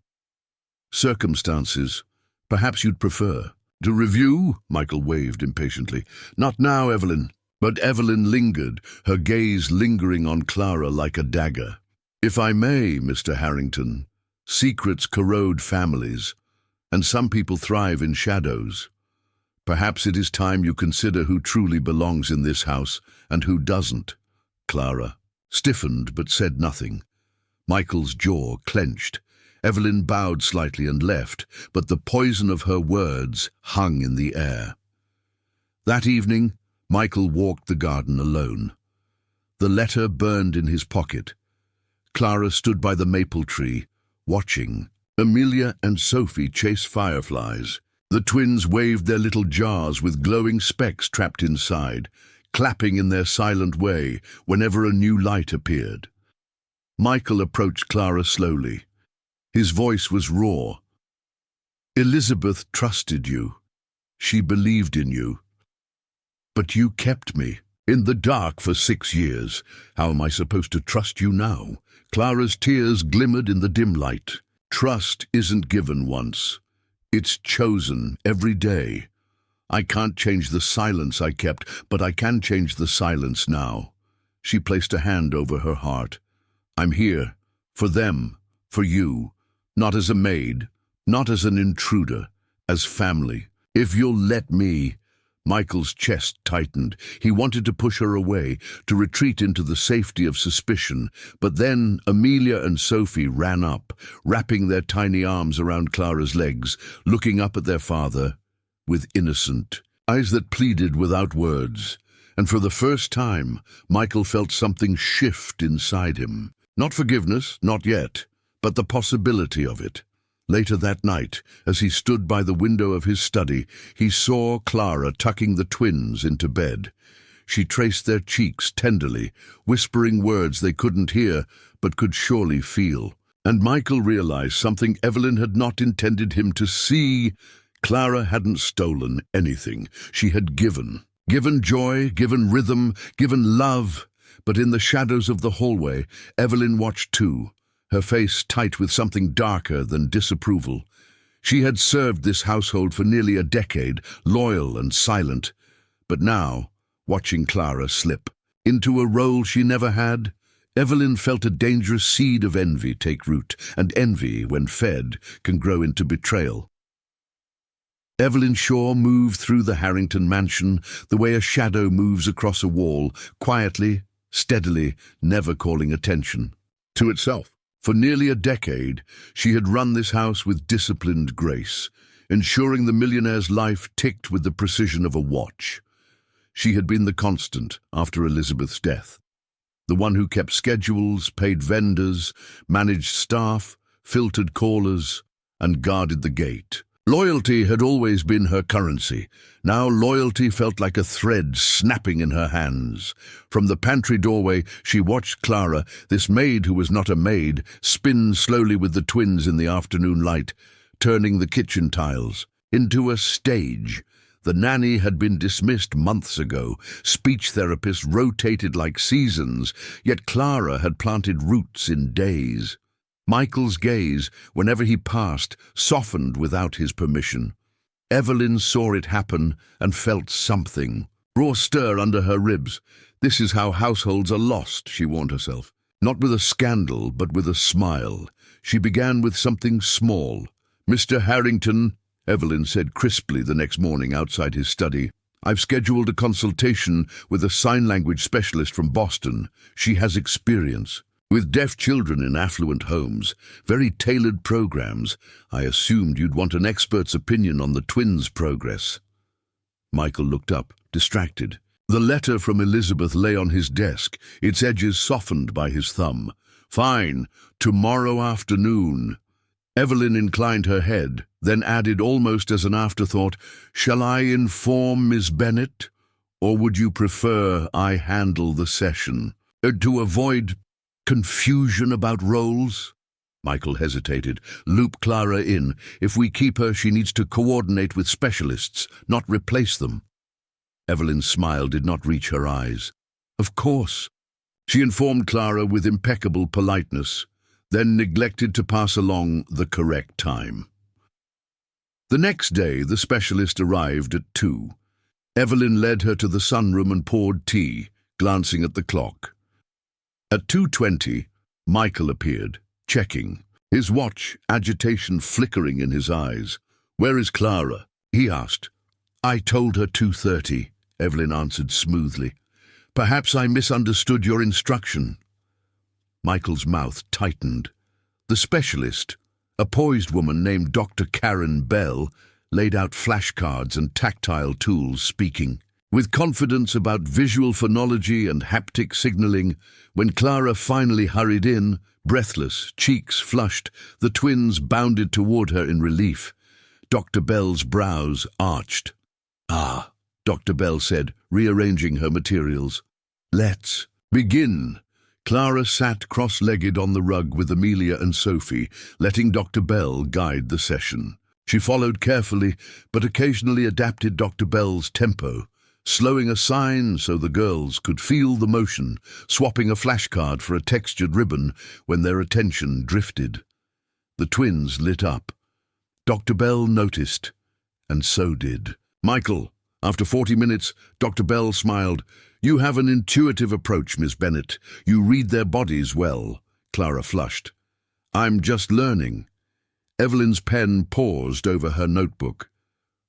circumstances, perhaps you'd prefer to review?" Michael waved impatiently. "Not now, Evelyn." But Evelyn lingered, her gaze lingering on Clara like a dagger. "If I may, Mr. Harrington, secrets corrode families, and some people thrive in shadows. Perhaps it is time you consider who truly belongs in this house and who doesn't." Clara stiffened but said nothing. Michael's jaw clenched. Evelyn bowed slightly and left, but the poison of her words hung in the air. That evening, Michael walked the garden alone. The letter burned in his pocket. Clara stood by the maple tree, watching Amelia and Sophie chase fireflies. The twins waved their little jars with glowing specks trapped inside, clapping in their silent way whenever a new light appeared. Michael approached Clara slowly. His voice was raw. "Elizabeth trusted you. She believed in you. But you kept me in the dark for 6 years. How am I supposed to trust you now?" Clara's tears glimmered in the dim light. "Trust isn't given once. It's chosen every day. I can't change the silence I kept, but I can change the silence now." She placed a hand over her heart. "I'm here, for them, for you, not as a maid, not as an intruder, as family. If you'll let me." Michael's chest tightened. He wanted to push her away, to retreat into the safety of suspicion, but then Amelia and Sophie ran up, wrapping their tiny arms around Clara's legs, looking up at their father with innocent eyes that pleaded without words. And for the first time, Michael felt something shift inside him. Not forgiveness, not yet, but the possibility of it. Later that night, as he stood by the window of his study, he saw Clara tucking the twins into bed. She traced their cheeks tenderly, whispering words they couldn't hear but could surely feel. And Michael realized something Evelyn had not intended him to see. Clara hadn't stolen anything. She had given. Given joy, given rhythm, given love. But in the shadows of the hallway, Evelyn watched too, her face tight with something darker than disapproval. She had served this household for nearly a decade, loyal and silent. But now, watching Clara slip into a role she never had, Evelyn felt a dangerous seed of envy take root, and envy, when fed, can grow into betrayal. Evelyn Shaw moved through the Harrington mansion the way a shadow moves across a wall, quietly, steadily, never calling attention to itself. For nearly a decade, she had run this house with disciplined grace, ensuring the millionaire's life ticked with the precision of a watch. She had been the constant after Elizabeth's death, the one who kept schedules, paid vendors, managed staff, filtered callers, and guarded the gate. Loyalty had always been her currency. Now loyalty felt like a thread snapping in her hands. From the pantry doorway, she watched Clara, this maid who was not a maid, spin slowly with the twins in the afternoon light, turning the kitchen tiles. into a stage. The nanny had been dismissed months ago. Speech therapists rotated like seasons, yet Clara had planted roots in days. Michael's gaze, whenever he passed, softened without his permission. Evelyn saw it happen and felt something. Raw stir under her ribs. This is how households are lost, she warned herself. Not with a scandal, but with a smile. She began with something small. "Mr. Harrington," Evelyn said crisply the next morning outside his study, "I've scheduled a consultation with a sign language specialist from Boston. She has experience with deaf children in affluent homes, very tailored programs. I assumed you'd want an expert's opinion on the twins' progress." Michael looked up, distracted. The letter from Elizabeth lay on his desk, its edges softened by his thumb. "Fine, tomorrow afternoon." Evelyn inclined her head, then added almost as an afterthought, "Shall I inform Miss Bennet? Or would you prefer I handle the session? To avoid confusion about roles?" Michael hesitated. "Loop Clara in. If we keep her, she needs to coordinate with specialists, not replace them." Evelyn's smile did not reach her eyes. "Of course." She informed Clara with impeccable politeness, then neglected to pass along the correct time. The next day, the specialist arrived at 2. Evelyn led her to the sunroom and poured tea, glancing at the clock. At 2:20, Michael appeared, checking, his watch, agitation flickering in his eyes. "Where is Clara?" he asked. "I told her 2:30, Evelyn answered smoothly. "Perhaps I misunderstood your instruction." Michael's mouth tightened. The specialist, a poised woman named Dr. Karen Bell, laid out flashcards and tactile tools, speaking with confidence about visual phonology and haptic signaling. When Clara finally hurried in, breathless, cheeks flushed, the twins bounded toward her in relief. Dr. Bell's brows arched. "Ah," Dr. Bell said, rearranging her materials. "Let's begin." Clara sat cross-legged on the rug with Amelia and Sophie, letting Dr. Bell guide the session. She followed carefully, but occasionally adapted Dr. Bell's tempo, slowing a sign so the girls could feel the motion, swapping a flashcard for a textured ribbon when their attention drifted. The twins lit up. Dr. Bell noticed, and so did Michael. After 40 minutes, Dr. Bell smiled. "You have an intuitive approach, Miss Bennet. You read their bodies well." Clara flushed. "I'm just learning." Evelyn's pen paused over her notebook.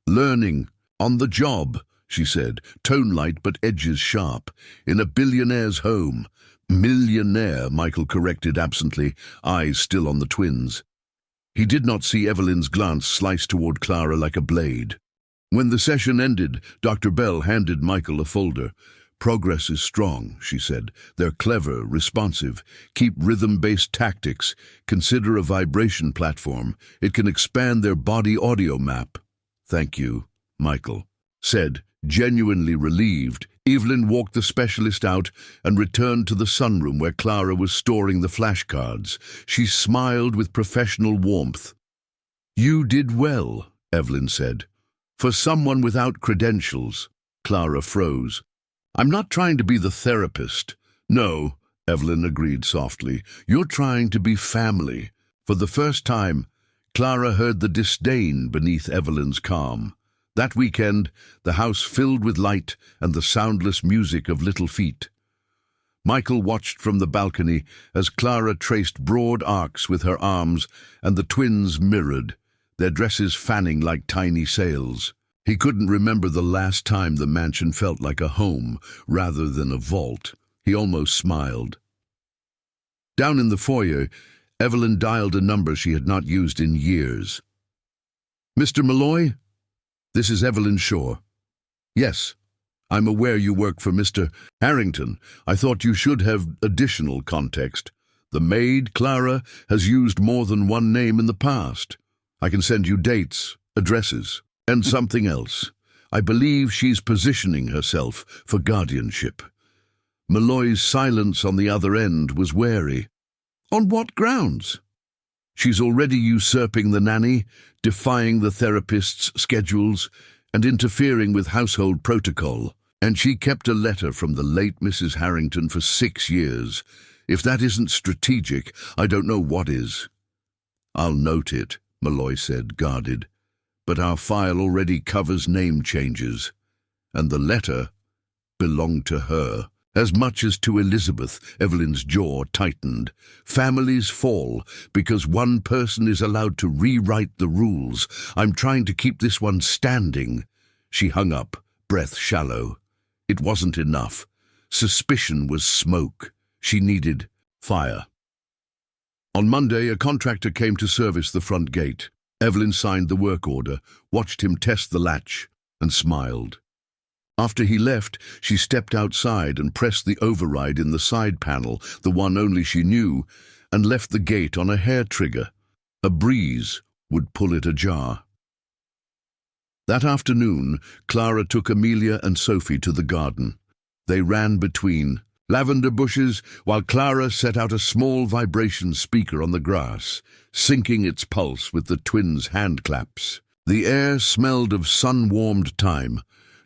"Learning, on the job," she said, tone light but edges sharp. "In a billionaire's home." "Millionaire," Michael corrected absently, eyes still on the twins. He did not see Evelyn's glance slice toward Clara like a blade. When the session ended, Dr. Bell handed Michael a folder. "Progress is strong," she said. "They're clever, responsive. Keep rhythm-based tactics. Consider a vibration platform. It can expand their body audio map." "Thank you," Michael said, genuinely relieved. Evelyn walked the specialist out and returned to the sunroom where Clara was storing the flashcards. She smiled with professional warmth. "You did well," Evelyn said. "For someone without credentials." Clara froze. "I'm not trying to be the therapist." "No," Evelyn agreed softly. "You're trying to be family." For the first time, Clara heard the disdain beneath Evelyn's calm. That weekend, the house filled with light and the soundless music of little feet. Michael watched from the balcony as Clara traced broad arcs with her arms and the twins mirrored, their dresses fanning like tiny sails. He couldn't remember the last time the mansion felt like a home rather than a vault. He almost smiled. Down in the foyer, Evelyn dialed a number she had not used in years. "Mr. Malloy? This is Evelyn Shaw." "Yes, I'm aware you work for Mr. Harrington. I thought you should have additional context. The maid, Clara, has used more than one name in the past. I can send you dates, addresses, and something else. I believe she's positioning herself for guardianship." Malloy's silence on the other end was wary. "On what grounds?" She's already usurping the nanny, defying the therapist's schedules, and interfering with household protocol. And she kept a letter from the late Mrs. Harrington for 6 years. If that isn't strategic, I don't know what is. I'll note it, Malloy said, guarded. But our file already covers name changes. And the letter belonged to her. As much as to Elizabeth, Evelyn's jaw tightened. Families fall because one person is allowed to rewrite the rules. I'm trying to keep this one standing. She hung up, breath shallow. It wasn't enough. Suspicion was smoke. She needed fire. On Monday, a contractor came to service the front gate. Evelyn signed the work order, watched him test the latch, and smiled. After he left, she stepped outside and pressed the override in the side panel, the one only she knew, and left the gate on a hair trigger. A breeze would pull it ajar. That afternoon, Clara took Amelia and Sophie to the garden. They ran between lavender bushes while Clara set out a small vibration speaker on the grass, syncing its pulse with the twins' hand claps. The air smelled of sun-warmed thyme.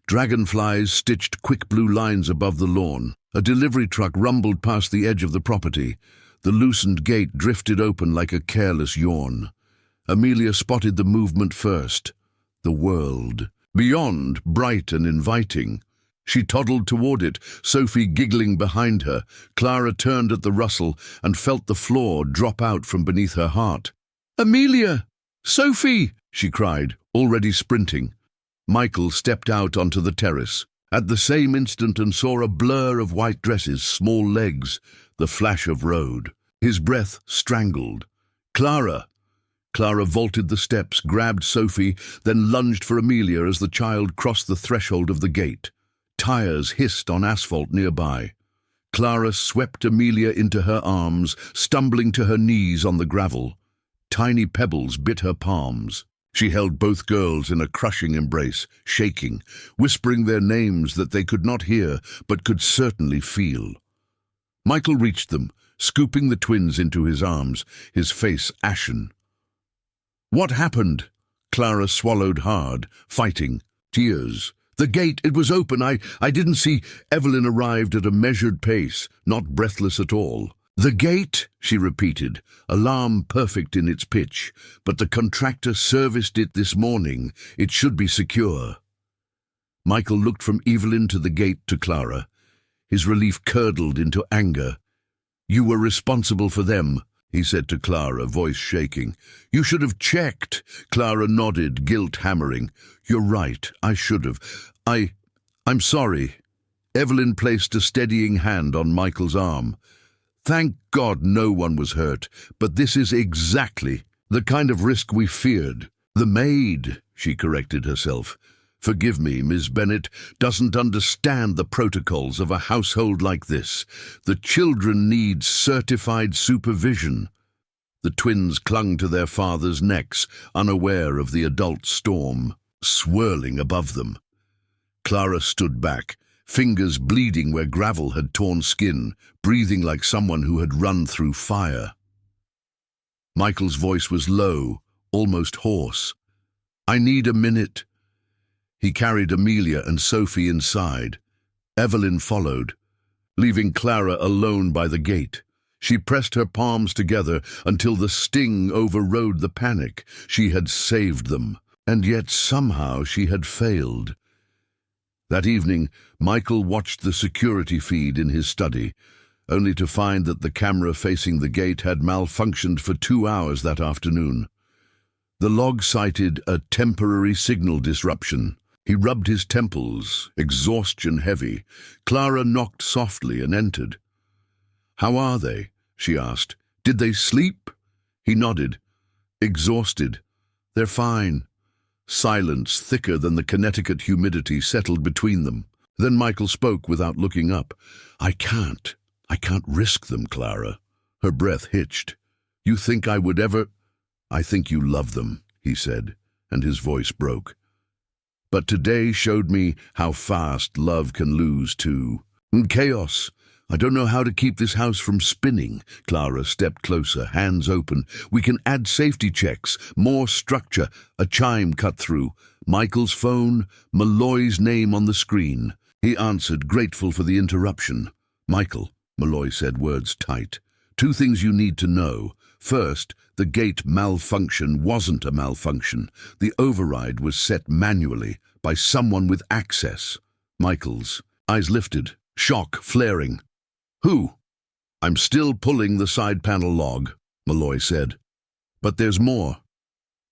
Dragonflies stitched quick blue lines above the lawn. A delivery truck rumbled past the edge of the property. The loosened gate drifted open like a careless yawn. Amelia spotted the movement first. The world. Beyond, bright and inviting. She toddled toward it, Sophie giggling behind her. Clara turned at the rustle and felt the floor drop out from beneath her heart. "Amelia! Sophie!" she cried, already sprinting. Michael stepped out onto the terrace, at the same instant, and saw a blur of white dresses, small legs, the flash of road. His breath strangled. "Clara!" Clara vaulted the steps, grabbed Sophie, then lunged for Amelia as the child crossed the threshold of the gate. Tires hissed on asphalt nearby. Clara swept Amelia into her arms, stumbling to her knees on the gravel. Tiny pebbles bit her palms. She held both girls in a crushing embrace, shaking, whispering their names that they could not hear but could certainly feel. Michael reached them, scooping the twins into his arms, his face ashen. "What happened?" Clara swallowed hard, fighting. Tears. "The gate, it was open. I didn't see." Evelyn arrived at a measured pace, not breathless at all. "The gate," she repeated, alarm perfect in its pitch. "But the contractor serviced it this morning. It should be secure." Michael looked from Evelyn to the gate to Clara. His relief curdled into anger. "You were responsible for them," he said to Clara, voice shaking. "You should have checked." Clara nodded, guilt hammering. "You're right, I should have. I'm sorry." Evelyn placed a steadying hand on Michael's arm. "Thank God no one was hurt, but this is exactly the kind of risk we feared." "The maid," she corrected herself. "Forgive me, Miss Bennet, doesn't understand the protocols of a household like this. The children need certified supervision." The twins clung to their father's necks, unaware of the adult storm swirling above them. Clara stood back, fingers bleeding where gravel had torn skin, breathing like someone who had run through fire. Michael's voice was low, almost hoarse. "I need a minute." He carried Amelia and Sophie inside. Evelyn followed, leaving Clara alone by the gate. She pressed her palms together until the sting overrode the panic. She had saved them, and yet somehow she had failed. That evening, Michael watched the security feed in his study, only to find that the camera facing the gate had malfunctioned for 2 hours that afternoon. The log cited a temporary signal disruption. He rubbed his temples, exhaustion heavy. Clara knocked softly and entered. "How are they?" she asked. "Did they sleep?" He nodded. "Exhausted. They're fine." Silence, thicker than the Connecticut humidity, settled between them. Then Michael spoke without looking up. I can't risk them, Clara." Her breath hitched. "You think I would ever—" "I think you love them," he said, and his voice broke. "But today showed me how fast love can lose to chaos. I don't know how to keep this house from spinning. Clara stepped closer, hands open. We can add safety checks, more structure. A chime cut through. Michael's phone, Malloy's name on the screen. He answered, grateful for the interruption. Michael, Malloy said, words tight. 2 things you need to know. First, the gate malfunction wasn't a malfunction. The override was set manually by someone with access. Michael's eyes lifted, shock flaring. Who? I'm still pulling the side panel log, Malloy said. But there's more.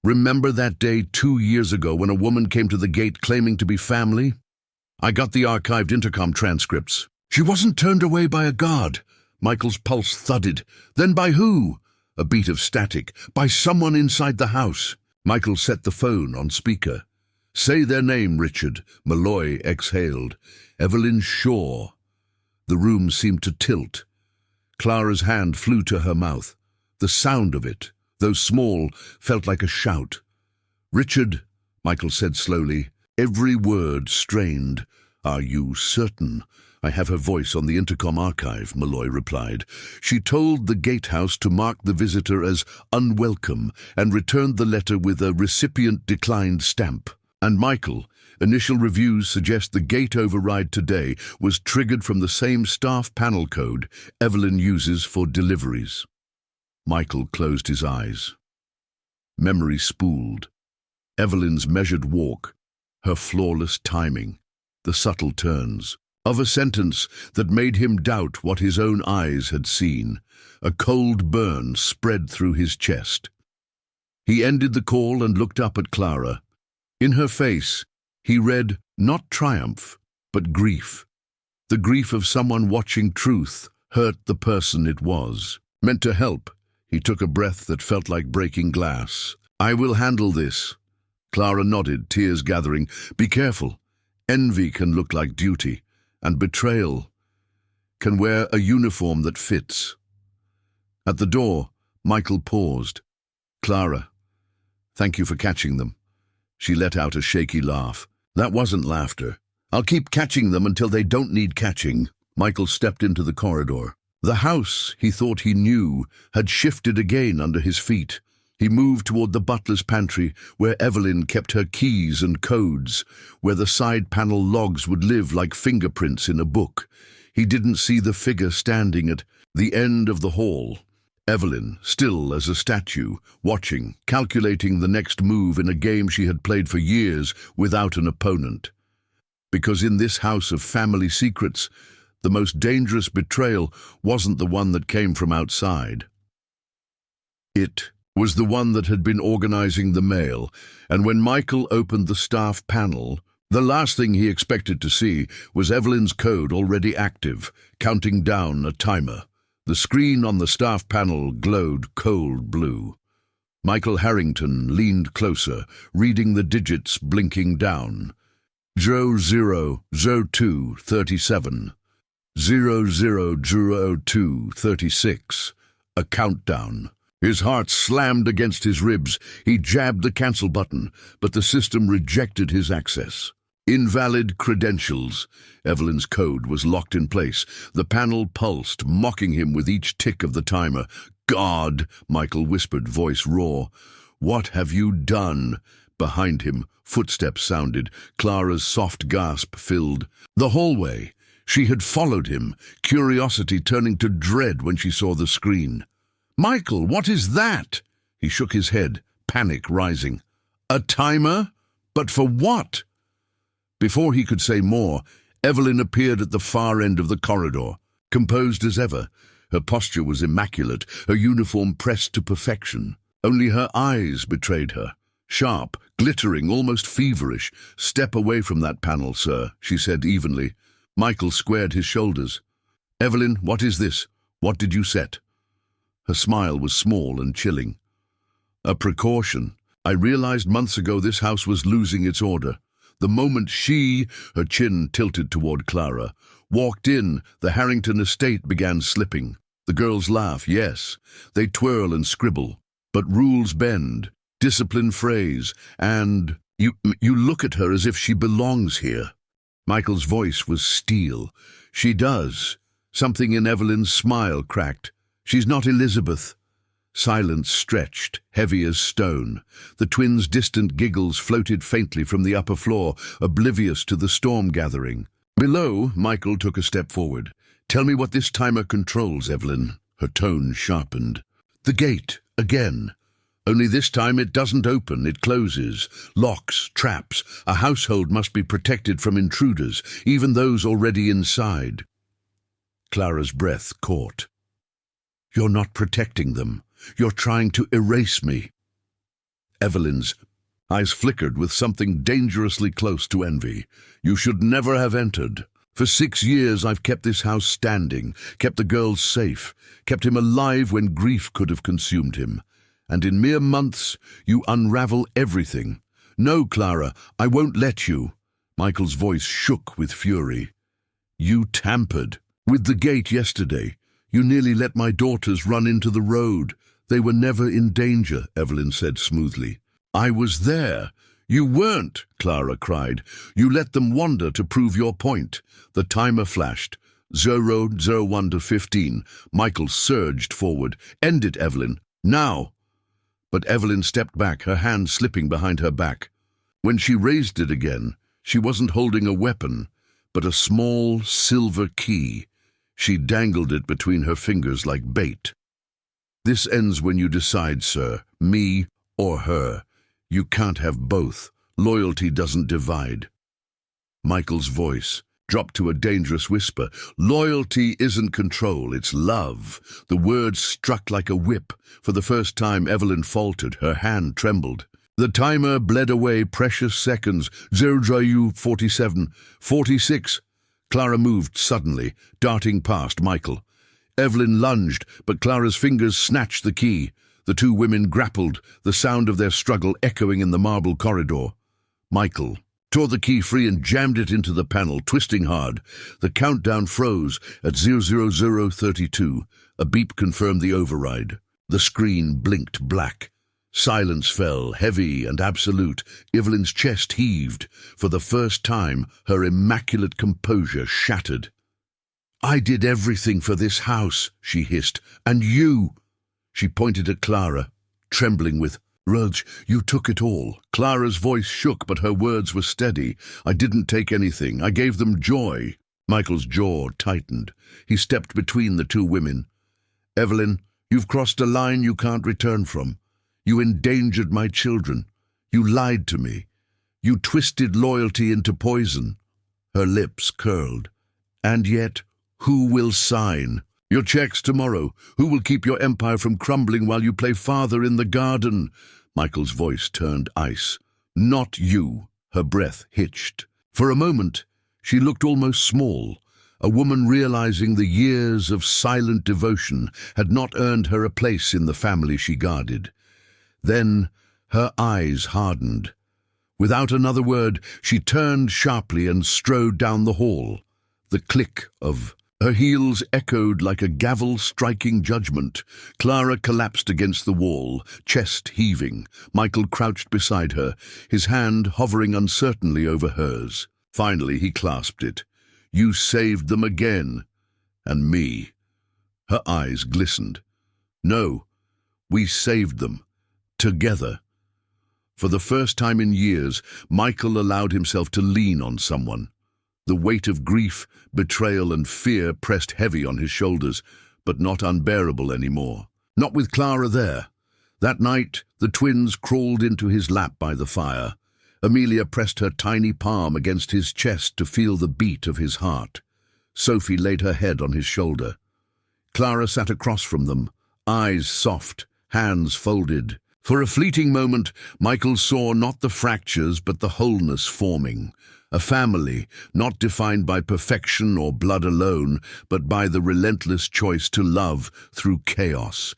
Remember that day 2 years ago when a woman came to the gate claiming to be family? I got the archived intercom transcripts. She wasn't turned away by a guard. Michael's pulse thudded. Then by who? A beat of static. By someone inside the house. Michael set the phone on speaker. Say their name, Richard. Malloy exhaled. Evelyn Shaw. The room seemed to tilt. Clara's hand flew to her mouth. The sound of it, though small, felt like a shout. Richard, Michael said slowly, every word strained. Are you certain? I have her voice on the intercom archive, Malloy replied. She told the gatehouse to mark the visitor as unwelcome and returned the letter with a recipient declined stamp. And Michael, initial reviews suggest the gate override today was triggered from the same staff panel code Evelyn uses for deliveries. Michael closed his eyes. Memory spooled. Evelyn's measured walk, her flawless timing, the subtle turns, of a sentence that made him doubt what his own eyes had seen. A cold burn spread through his chest. He ended the call and looked up at Clara. In her face, he read not triumph, but grief. The grief of someone watching truth hurt the person it was. Meant to help, he took a breath that felt like breaking glass. I will handle this. Clara nodded, tears gathering. Be careful. Envy can look like duty, and betrayal can wear a uniform that fits. At the door, Michael paused. Clara, thank you for catching them. She let out a shaky laugh. That wasn't laughter. I'll keep catching them until they don't need catching. Michael stepped into the corridor. The house, he thought he knew, had shifted again under his feet. He moved toward the butler's pantry, where Evelyn kept her keys and codes, where the side panel logs would live like fingerprints in a book. He didn't see the figure standing at the end of the hall. Evelyn, still as a statue, watching, calculating the next move in a game she had played for years without an opponent. Because in this house of family secrets, the most dangerous betrayal wasn't the one that came from outside. It was the one that had been organizing the mail, and when Michael opened the staff panel, the last thing he expected to see was Evelyn's code already active, counting down a timer. The screen on the staff panel glowed cold blue. Michael Harrington leaned closer, reading the digits blinking down. 000237, 000236, a countdown. His heart slammed against his ribs. He jabbed the cancel button, but the system rejected his access. Invalid credentials. Evelyn's code was locked in place. The panel pulsed, mocking him with each tick of the timer. God, Michael whispered, voice raw. What have you done? Behind him, footsteps sounded. Clara's soft gasp filled the hallway. She had followed him, curiosity turning to dread when she saw the screen. Michael, what is that? He shook his head, panic rising. A timer? But for what? Before he could say more, Evelyn appeared at the far end of the corridor, composed as ever. Her posture was immaculate, her uniform pressed to perfection. Only her eyes betrayed her. Sharp, glittering, almost feverish. Step away from that panel, sir, she said evenly. Michael squared his shoulders. Evelyn, what is this? What did you set? Her smile was small and chilling. A precaution. I realized months ago this house was losing its order. The moment she, her chin tilted toward Clara, walked in, the Harrington estate began slipping. The girls laugh, yes. They twirl and scribble. But rules bend, discipline frays, and you look at her as if she belongs here. Michael's voice was steel. She does. Something in Evelyn's smile cracked. "She's not Elizabeth." Silence stretched, heavy as stone. The twins' distant giggles floated faintly from the upper floor, oblivious to the storm gathering. Below, Michael took a step forward. "Tell me what this timer controls, Evelyn." Her tone sharpened. "The gate, again. Only this time it doesn't open, it closes. Locks, traps. A household must be protected from intruders, even those already inside." Clara's breath caught. "You're not protecting them. You're trying to erase me." Evelyn's eyes flickered with something dangerously close to envy. "You should never have entered. For 6 years I've kept this house standing, kept the girls safe, kept him alive when grief could have consumed him. And in mere months, you unravel everything. No, Clara, I won't let you." Michael's voice shook with fury. "You tampered with the gate yesterday. You nearly let my daughters run into the road. They were never in danger," Evelyn said smoothly. "I was there." "You weren't," Clara cried. "You let them wander to prove your point." The timer flashed. 001 to 15. Michael surged forward. "End it, Evelyn. Now." But Evelyn stepped back, her hand slipping behind her back. When she raised it again, she wasn't holding a weapon, but a small silver key. She dangled it between her fingers like bait. "This ends when you decide, sir. Me or her. You can't have both. Loyalty doesn't divide." Michael's voice dropped to a dangerous whisper. "Loyalty isn't control, it's love." The words struck like a whip. For the first time, Evelyn faltered. Her hand trembled. The timer bled away precious seconds. 047, 46. Clara moved suddenly, darting past Michael. Evelyn lunged, but Clara's fingers snatched the key. The two women grappled, the sound of their struggle echoing in the marble corridor. Michael tore the key free and jammed it into the panel, twisting hard. The countdown froze at 00032. A beep confirmed the override. The screen blinked black. Silence fell, heavy and absolute. Evelyn's chest heaved. For the first time, her immaculate composure shattered. "I did everything for this house," she hissed. "And you." She pointed at Clara, trembling with rage. "You took it all." Clara's voice shook, but her words were steady. "I didn't take anything. I gave them joy." Michael's jaw tightened. He stepped between the two women. "Evelyn, you've crossed a line you can't return from. You endangered my children. You lied to me. You twisted loyalty into poison." Her lips curled. "And yet, who will sign? Your checks tomorrow. Who will keep your empire from crumbling while you play father in the garden?" Michael's voice turned ice. "Not you." Her breath hitched. For a moment, she looked almost small, a woman realizing the years of silent devotion had not earned her a place in the family she guarded. Then her eyes hardened. Without another word, she turned sharply and strode down the hall. The click of her heels echoed like a gavel striking judgment. Clara collapsed against the wall, chest heaving. Michael crouched beside her, his hand hovering uncertainly over hers. Finally, he clasped it. "You saved them again. And me." Her eyes glistened. "No, we saved them. Together." For the first time in years, Michael allowed himself to lean on someone. The weight of grief, betrayal, and fear pressed heavy on his shoulders, but not unbearable anymore. Not with Clara there. That night, the twins crawled into his lap by the fire. Amelia pressed her tiny palm against his chest to feel the beat of his heart. Sophie laid her head on his shoulder. Clara sat across from them, eyes soft, hands folded. For a fleeting moment, Michael saw not the fractures but the wholeness forming. A family, not defined by perfection or blood alone, but by the relentless choice to love through chaos.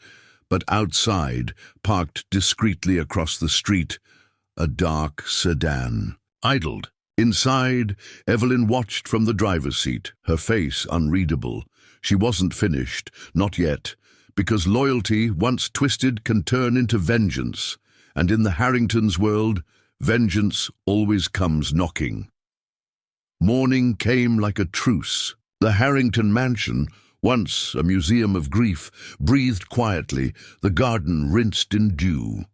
But outside, parked discreetly across the street, a dark sedan idled. Inside, Evelyn watched from the driver's seat, her face unreadable. She wasn't finished, not yet, because loyalty, once twisted, can turn into vengeance. And in the Harringtons' world, vengeance always comes knocking. Morning came like a truce. The Harrington mansion, Once, a museum of grief, breathed quietly, the garden rinsed in dew.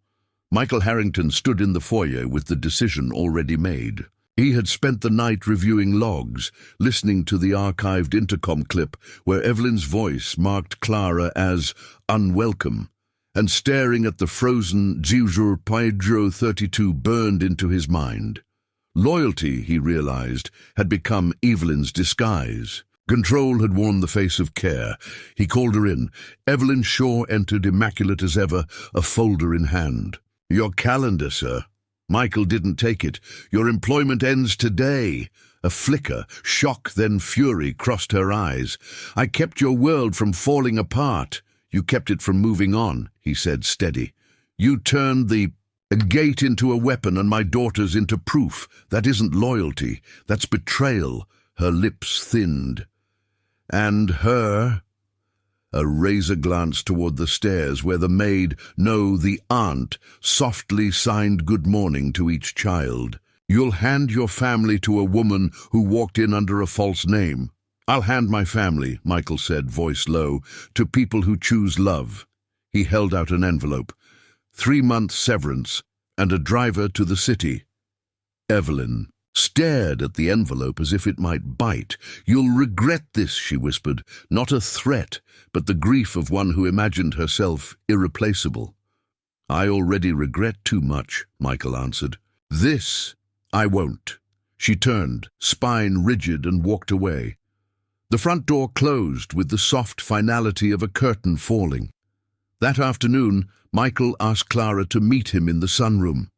Michael Harrington stood in the foyer with the decision already made. He had spent the night reviewing logs, listening to the archived intercom clip where Evelyn's voice marked Clara as unwelcome, and staring at the frozen Zizur Pedro 32 burned into his mind. Loyalty, he realized, had become Evelyn's disguise. Control had worn the face of care. He called her in. Evelyn Shaw entered, immaculate as ever, a folder in hand. "Your calendar, sir." Michael didn't take it. "Your employment ends today." A flicker, shock, then fury crossed her eyes. "I kept your world from falling apart." "You kept it from moving on," he said, steady. "You turned the gate into a weapon and my daughters into proof. That isn't loyalty. That's betrayal." Her lips thinned. "And her?" A razor glance toward the stairs where the maid, no, the aunt, softly signed good morning to each child. "You'll hand your family to a woman who walked in under a false name." "I'll hand my family," Michael said, voice low, "to people who choose love." He held out an envelope. 3-month severance and a driver to the city. Evelyn stared at the envelope as if it might bite. "You'll regret this," she whispered, not a threat, but the grief of one who imagined herself irreplaceable. "I already regret too much," Michael answered. "This, I won't." She turned, spine rigid, and walked away. The front door closed with the soft finality of a curtain falling. That afternoon, Michael asked Clara to meet him in the sunroom.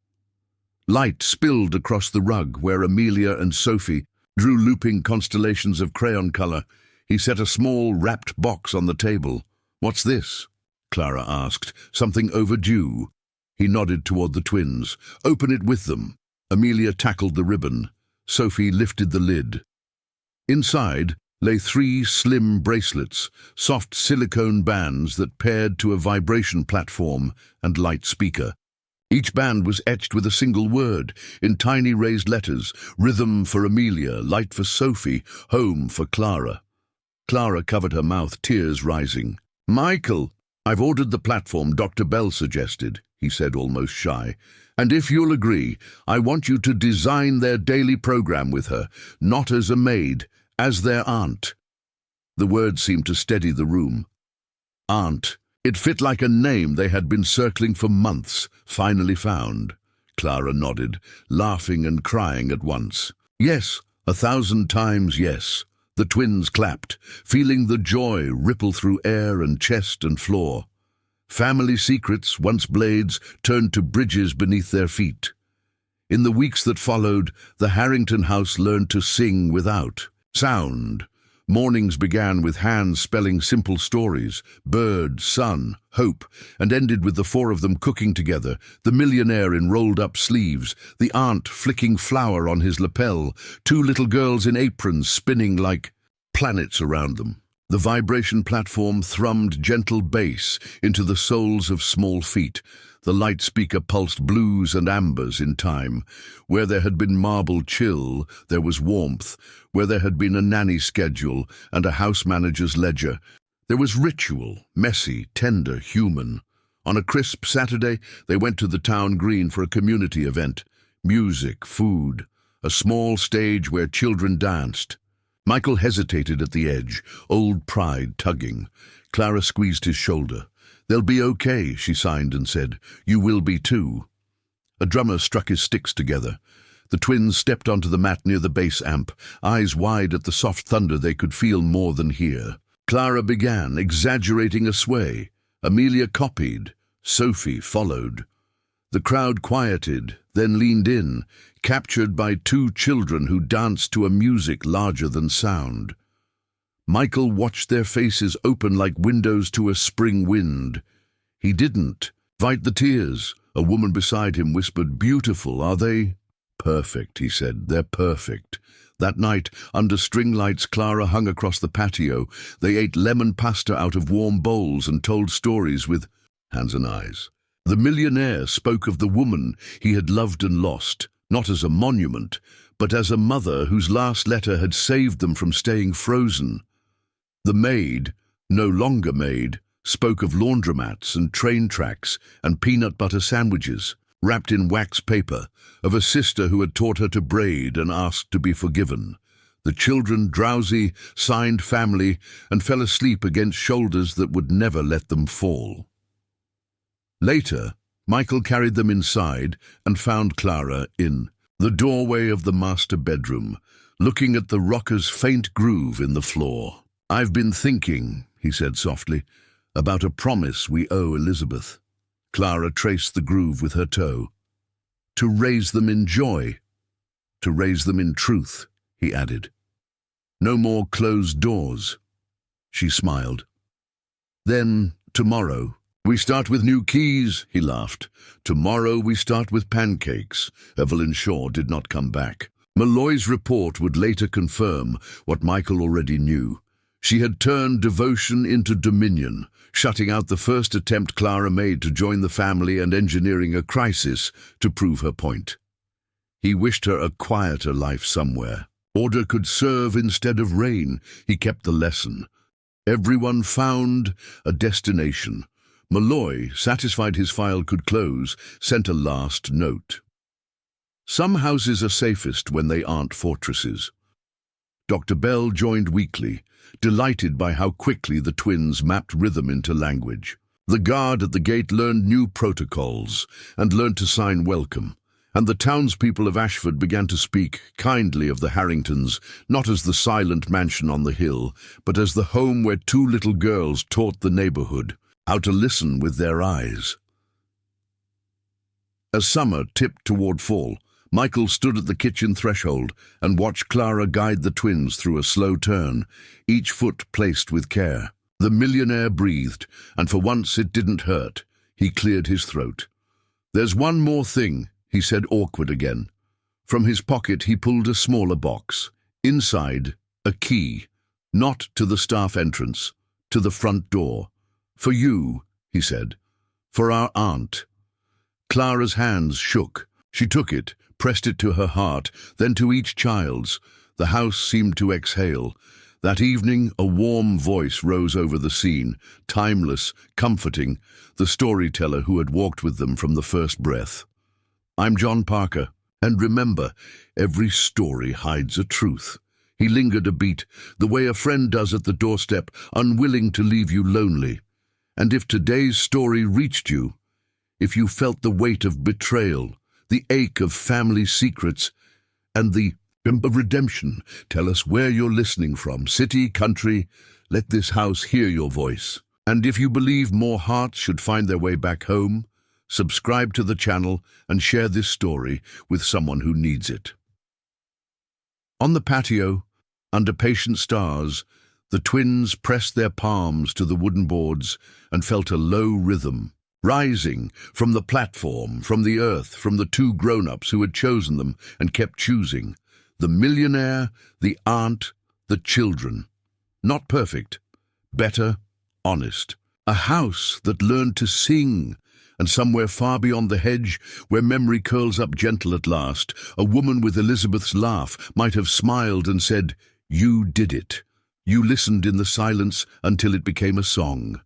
Light spilled across the rug where Amelia and Sophie drew looping constellations of crayon color. He set a small, wrapped box on the table. "What's this?" Clara asked. "Something overdue." He nodded toward the twins. "Open it with them." Amelia tackled the ribbon. Sophie lifted the lid. Inside lay 3 slim bracelets, soft silicone bands that paired to a vibration platform and light speaker. Each band was etched with a single word, in tiny raised letters: rhythm for Amelia, light for Sophie, home for Clara. Clara covered her mouth, tears rising. "Michael, I've ordered the platform Dr. Bell suggested," he said, almost shy. "And if you'll agree, I want you to design their daily program with her, not as a maid, as their aunt." The words seemed to steady the room. Aunt. It fit like a name they had been circling for months, finally found. Clara nodded, laughing and crying at once. "Yes, 1,000 times yes." The twins clapped, feeling the joy ripple through air and chest and floor. Family secrets, once blades, turned to bridges beneath their feet. In the weeks that followed, the Harrington house learned to sing without sound. Mornings began with hands spelling simple stories: bird, sun, hope, and ended with the 4 of them cooking together, the millionaire in rolled-up sleeves, the aunt flicking flour on his lapel, 2 little girls in aprons spinning like planets around them. The vibration platform thrummed gentle bass into the soles of small feet. The light speaker pulsed blues and ambers in time. Where there had been marble chill, there was warmth. Where there had been a nanny schedule and a house manager's ledger, there was ritual, messy, tender, human. On a crisp Saturday, they went to the town green for a community event. Music, food, a small stage where children danced. Michael hesitated at the edge, old pride tugging. Clara squeezed his shoulder. "They'll be okay," she signed and said. "You will be too." A drummer struck his sticks together. The twins stepped onto the mat near the bass amp, eyes wide at the soft thunder they could feel more than hear. Clara began, exaggerating a sway. Amelia copied. Sophie followed. The crowd quieted, then leaned in, captured by 2 children who danced to a music larger than sound. Michael watched their faces open like windows to a spring wind. He didn't fight the tears. A woman beside him whispered, "Beautiful, are they?" "Perfect," he said. "They're perfect." That night, under string lights, Clara hung across the patio. They ate lemon pasta out of warm bowls and told stories with hands and eyes. The millionaire spoke of the woman he had loved and lost, not as a monument, but as a mother whose last letter had saved them from staying frozen. The maid, no longer Maid, spoke of laundromats and train tracks and peanut butter sandwiches, wrapped in wax paper, of a sister who had taught her to braid and asked to be forgiven. The children, drowsy, signed family and fell asleep against shoulders that would never let them fall. Later, Michael carried them inside and found Clara in the doorway of the master bedroom, looking at the rocker's faint groove in the floor. "I've been thinking," he said softly, "about a promise we owe Elizabeth." Clara traced the groove with her toe. "To raise them in joy, to raise them in truth," he added. "No more closed doors." She smiled. "Then, tomorrow, we start with new keys," he laughed. "Tomorrow we start with pancakes." Evelyn Shaw did not come back. Malloy's report would later confirm what Michael already knew. She had turned devotion into dominion, shutting out the first attempt Clara made to join the family and engineering a crisis to prove her point. He wished her a quieter life somewhere. Order could serve instead of reign. He kept the lesson. Everyone found a destination. Malloy, satisfied his file could close, sent a last note. "Some houses are safest when they aren't fortresses." Dr. Bell joined weakly, delighted by how quickly the twins mapped rhythm into language. The guard at the gate learned new protocols and learned to sign welcome, and the townspeople of Ashford began to speak kindly of the Harringtons, not as the silent mansion on the hill, but as the home where two little girls taught the neighborhood how to listen with their eyes. As summer tipped toward fall, Michael stood at the kitchen threshold and watched Clara guide the twins through a slow turn, each foot placed with care. The millionaire breathed, and for once it didn't hurt. He cleared his throat. "There's one more thing," he said, awkward again. From his pocket he pulled a smaller box. Inside, a key, not to the staff entrance, to the front door. "For you," he said. "For our aunt." Clara's hands shook. She took it, pressed it to her heart, then to each child's. The house seemed to exhale. That evening, a warm voice rose over the scene, timeless, comforting, the storyteller who had walked with them from the first breath. "I'm John Parker, and remember, every story hides a truth." He lingered a beat, the way a friend does at the doorstep, unwilling to leave you lonely. "And if today's story reached you, if you felt the weight of betrayal, the ache of family secrets, and the of redemption, tell us where you're listening from, city, country. Let this house hear your voice. And if you believe more hearts should find their way back home, subscribe to the channel and share this story with someone who needs it." On the patio, under patient stars, the twins pressed their palms to the wooden boards and felt a low rhythm, rising from the platform, from the earth, from the two grown-ups who had chosen them and kept choosing. The millionaire, the aunt, the children. Not perfect, better, honest. A house that learned to sing, and somewhere far beyond the hedge, where memory curls up gentle at last, a woman with Elizabeth's laugh might have smiled and said, "You did it." You listened in the silence until it became a song.